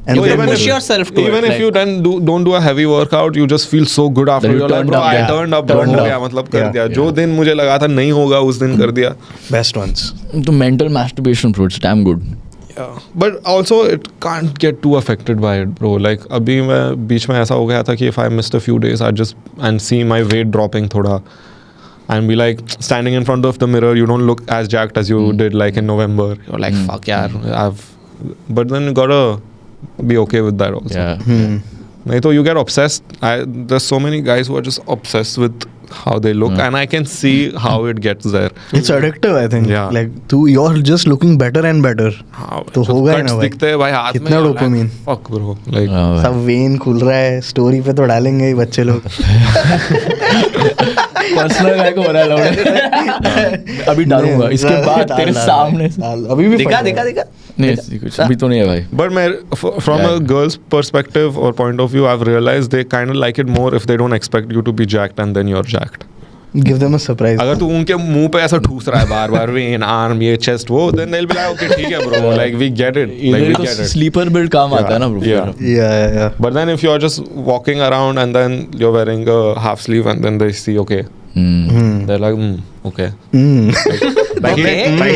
And So then even push if- yourself to even it, if like- you then don't do a heavy workout, you just feel so good after. Then you You're like, turned bro, up, I yeah. turned up, Turned हो up. गया, मतलब कर Yeah, दिया. yeah. जो दिन मुझे लगा था नहीं होगा, उस दिन कर दिया. best ones. The mental masturbation, bro, it's damn good. Yeah. But also it can't get too affected by it, bro. Like अभी मैं बीच में ऐसा हो गया था कि if I missed a few days, I just and see my weight dropping थोड़ा, and be like standing in front of the mirror, you don't look as jacked as you did like in November. You're like, fuck यार, but then you gotta be okay with that also. Yeah. नहीं तो you get obsessed. There's so many guys who are just obsessed with how they look, and I can see how it gets there. It's addictive, I think. Yeah. Like you're just looking better and better. हाँ, तो जो होगा ही cuts ना भाई. दिखते हैं भाई हाथ में. कितना you're like, dopamine. Fuck bro. Like हाँ, सब वेन खुल रहा है, स्टोरी पे तो डालेंगे ही बच्चे लोग. पर्सनल गाय को हो रहा है लाउड. अभी डालूंगा इसके बाद तेरे सामने. अभी भी दिखा फट दिखा रहा है. दिखा. नहीं ऐसी कुछ अभी तो नहीं है भाई. But from a girl's perspective or point of view, I've realized they kind of like it more if they don't expect you to be jacked and then you're jacked. Give them a surprise. अगर तू उनके मुंह पे ऐसा ठूस रहा है बार बार when arm ये चेस्ट वो, then they'll be like okay ठीक है bro, like we get it, इधर like ही we तो get it. स्लीपर बिल्ड काम आता है ना bro. Yeah. Yeah. But then if you're just walking around and then you're wearing a half sleeve and then they see okay, they're like okay. Like, like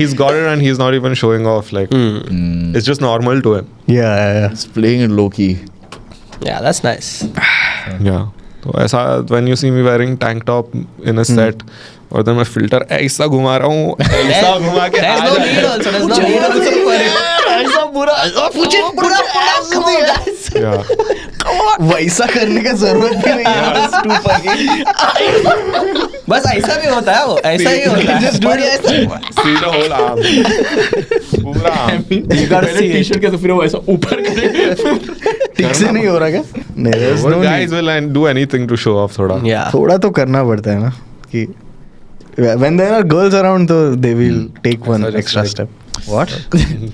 he's got it and he's not even showing off, like it's just normal to him. Yeah. It's playing it low key. Yeah, that's nice. Yeah. तो ऐसा when you see me wearing tank top in a set और then मैं filter ऐसा घुमा रहा हूँ, ऐसा घुमा के There's no need also. There's no need also for it. ऐसा बुरा Yeah. वैसा करने का जरूरत भी नहीं है. बस ऐसा भी होता है वो, ऐसा ही होता है. Just do it ऐसा. See the whole arm. पूरा arm. पहले टी-शर्ट के तो फिर वो ऐसा ऊपर करे. ठीक से नहीं हो रहा क्या? नहीं, there's Well, no guys need. will do anything to show off थोड़ा. Yeah. थोड़ा तो करना पड़ता है ना कि when there are girls around तो they will take one ऐसा just extra like- step. What?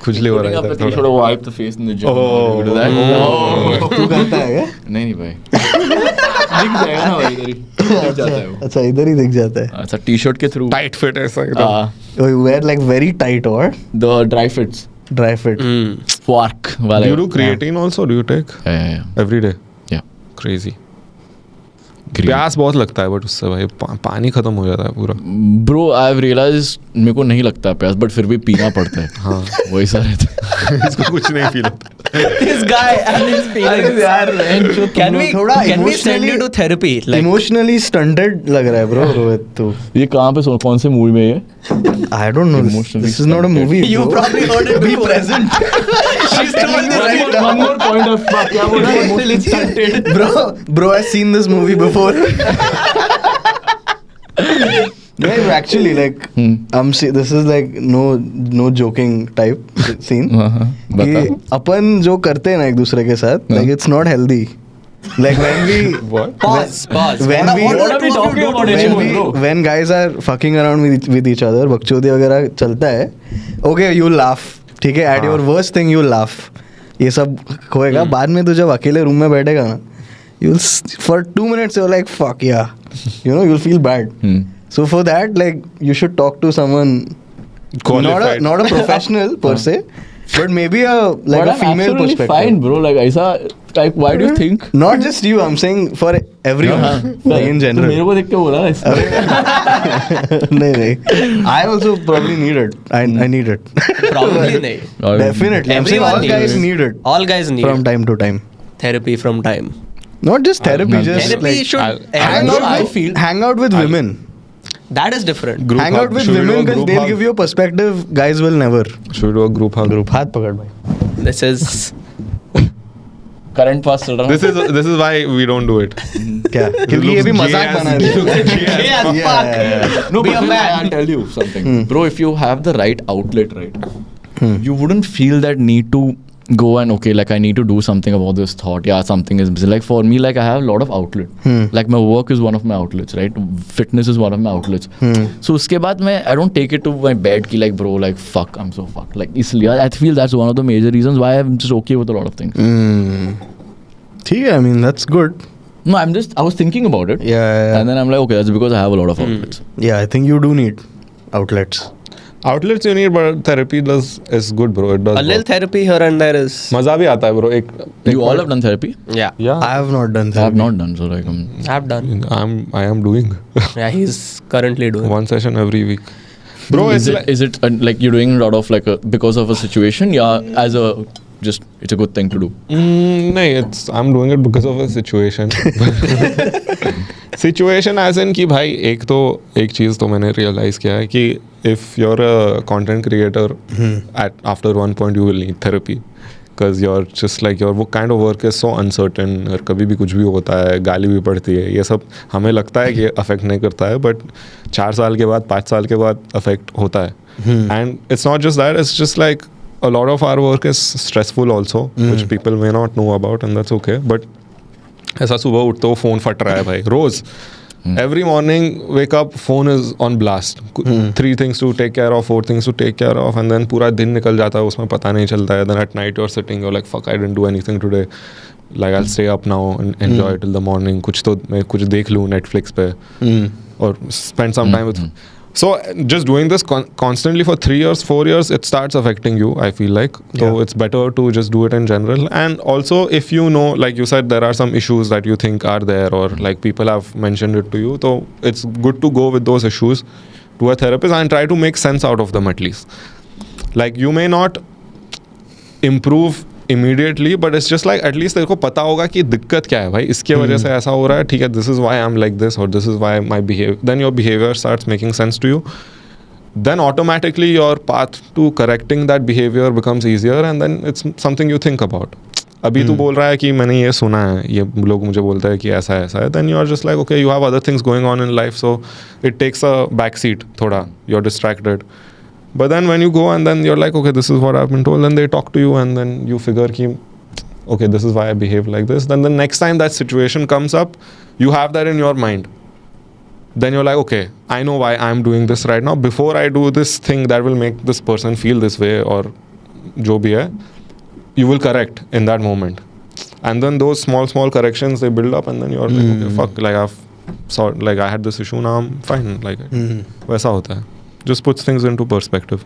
खुजली हो रहा है इधर थोड़ा. wipe the face in the gym. Oh. You do that? Oh. तू करता है क्या? नहीं भाई. दिख जाएगा ना भाई इधर ही. दिख जाता है वो. अच्छा इधर ही दिख जाता है. अच्छा टी-शर्ट के थ्रू. Tight fit ऐसा एकदम. Oh, you wear like very tight or The dry fits. dry fit. Quark वाला. Do you do creatine also? Do you take Yeah. every day? Yeah. Crazy. प्यास बहुत लगता है बट उससे भाई पानी खत्म हो जाता है पूरा. Bro, I've realized मेरे को नहीं लगता प्यास बट फिर भी पीना पड़ता है. हाँ. वही सा रहता है. इसको कुछ नहीं फील होता. This guy and his feelings. Can we थोड़ा send emotionally- you to therapy? Like, Emotionally stunted लग रहा है bro रोहित तू. ये कहाँ पे कौन से मूवी में है? I don't know. Emotionally This is not a stunted. movie. you bro. probably heard it before. present. She's telling me right now. One more point of क्या बोल रहा है? Emotionally stunted. Bro, I've seen this movie before. Yeah, actually, like, this is like no joking type scene. बता. कि अपन जो करते हैं ना एक दूसरे के साथ, like it's not healthy. Like when we What? Pause. When we- what What are we two of you talking do about? to Gym, gym? bro. when guys are fucking around with each other, बकचोदी वगैरह चलता है. Okay, you laugh. ठीक है. At your worst thing, you laugh. ये सब होएगा. बाद में तू जब अकेले रूम में बैठेगा ना, for 2 minutes you're like, fuck yeah, you'll feel bad. So for that, like, you should talk to someone Qualified. not a professional per se, but maybe a but I'm female absolutely perspective. fine, bro. Like, like, why do you think? Not just you, I'm saying for everyone, like in तो मेरे general. को देख के बोला ना इसलिए। नहीं, I also probably need it. I need it. Probably नहीं. Definitely. I'm saying all Everyone guys needs. need it All guys need from time to time. therapy from time. Not just therapy, just Therapy like should. I'll- hang everyone out, should do. hang out with women. That is different. Group Hang hug. out with Should we do a women because group they'll hug? give you a perspective guys will never. Should we do a group hug? हाथ पकड़ भाई. This is current pass चल रहा This is why we don't do it. क्या? क्योंकि ये भी मजाक बना रही है. yeah, fuck. No, Be but a man. I'll tell you something, bro. If you have the right outlet, right, you wouldn't feel that need to go and okay, like I need to do something about this thought. Yeah, something is busy. Like for me, like I have a lot of outlet. Like my work is one of my outlets, right? Fitness is one of my outlets. So उसके बाद मैं I don't take it to my bed ki like bro, like fuck, I'm so fucked. Like इसलिए I feel that's one of the major reasons why I'm just okay with a lot of things. ठीक है, I mean that's good. No, I was thinking about it. Yeah. And then I'm like, okay, that's because I have a lot of outlets. Yeah, I think you do need outlets. Outlets you need, but therapy is good, bro. It does. A little work. therapy here and there is. मजा भी आता है, bro. You all have done therapy? Yeah. Yeah. I have not done I have therapy. not done, so like I've done. I am doing Yeah, he's currently doing. one session every week. Bro, is it like you're doing a lot of like because of a situation? Yeah, as a just it's a good thing to do. नहीं, I'm doing it because of a situation. Situation as in कि भाई एक चीज़ तो मैंने realize किया है कि if you're a content creator, after one point you will need therapy. Because you're just like your kind of work is so uncertain. और कभी भी कुछ भी होता है, गाली भी पड़ती है, ये सब हमें लगता है कि अफेक्ट नहीं करता है, बट 4 साल के बाद 5 साल के बाद अफेक्ट होता है. And it's not just that, it's just like a lot of our work is stressful also, which people may not know about, and that's okay. But ऐसा सुबह उठते हो फोन फट रहा है भाई रोज. Every morning wake up, phone is on blast. 3 things to take care of, 4 things to take care of, and then पूरा दिन निकल जाता है, उसमें पता नहीं चलता है. Then at night you're sitting, you're like fuck, I didn't do anything today. Like I'll stay up now and enjoy till the morning. कुछ तो मैं कुछ देख लूँ Netflix पे और spend some time with. So just doing this constantly for 3 years, 4 years, it starts affecting you, I feel like. So it's better to just do it in general. And also if you know, like you said, there are some issues that you think are there or like people have mentioned it to you. So it's good to go with those issues to a therapist and try to make sense out of them at least. Like you may not improve immediately, but it's just like at least तेरे को पता होगा कि दिक्कत क्या है भाई, इसके वजह से ऐसा हो रहा है, ठीक है, this is why I'm like this or this is why my behavior, then your behavior starts making sense to you, then automatically your path to correcting that behavior becomes easier and then it's something you think about. अभी तू बोल रहा है कि मैंने ये सुना है, ये लोग मुझे बोलते हैं कि ऐसा है, then you are just like okay, you have other things going on in life, so it takes a back seat थोड़ा, you're distracted. But then when you go and then you're like, okay, this is what I've been told, and they talk to you and then you figure ki, okay, this is why I behave like this. Then the next time that situation comes up, you have that in your mind. Then you're like, okay, I know why I'm doing this right now. Before I do this thing that will make this person feel this way or jo bhi hai, you will correct in that moment. And then those small corrections, they build up and then you're like, okay, fuck, like I had this issue, now I'm fine. Like, वैसा होता है. Just puts things into perspective.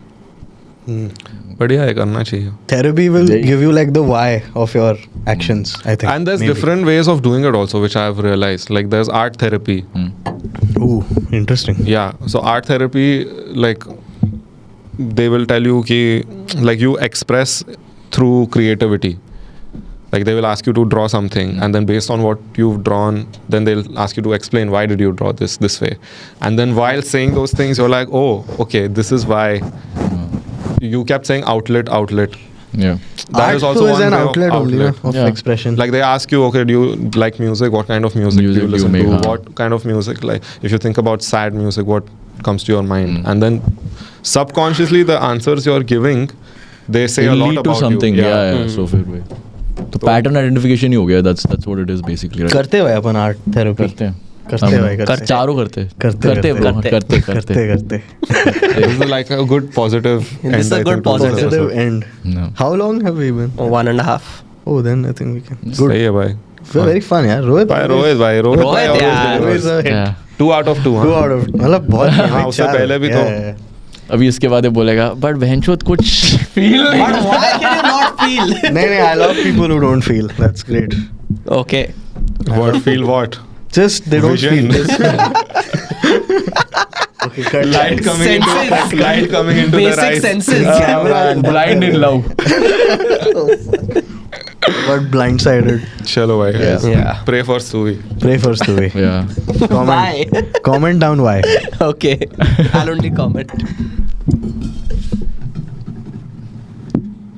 बढ़िया है, करना चाहिए. Therapy will give you like the why of your actions, I think. And there's maybe. different ways of doing it also, which I've realized. Like there's art therapy. Ooh, interesting. Yeah. So art therapy, like they will tell you ki, like you express through creativity. Like they will ask you to draw something and then based on what you've drawn, then they'll ask you to explain why did you draw this way. And then while saying those things, you're like, oh, okay, this is why. You kept saying outlet. Yeah. That Art is also is one an way outlet only of Yeah. expression. Like they ask you, okay, do you like music? What kind of music do Music you do you listen make, to? huh? What kind of music? Like if you think about sad music, what comes to your mind? And then subconsciously the answers you're giving, they say a It'll lot lead to about something. you. Yeah. So फिर वही. तो pattern identification ही हो गया. That's what it is basically. Right? करते हुए अपन art therapy. करते हैं. करते भाई, करते। चारों करते करते bro, करते. This is like a good positive end. This is a I good think, to this positive episode. Positive end. No. How long have we been? 1.5. Oh, then I think we can. सही है भाई. very fun, yeah. Rohit. Rohit bhai Rohit, always yeah. delivers. Rohit is a hit. Yeah. 2 out of 2 2 out of मतलब बहुत हाँ, उससे पहले भी तो- अभी इसके बाद ये बोलेगा बट बहनचोद कुछ feel But why can you not feel? नहीं I love people who don't feel. That's great. Okay. What feel what? Just they don't Vision. feel. Okay, cut. Light coming Senses. into light coming into their Basic eyes. senses. blind in love. Got blindsided. चलो भाई. Yeah. Pray for Suvi. Pray for Stuvi. Yeah. Comment. Why? Comment down why. Okay. I'll only comment.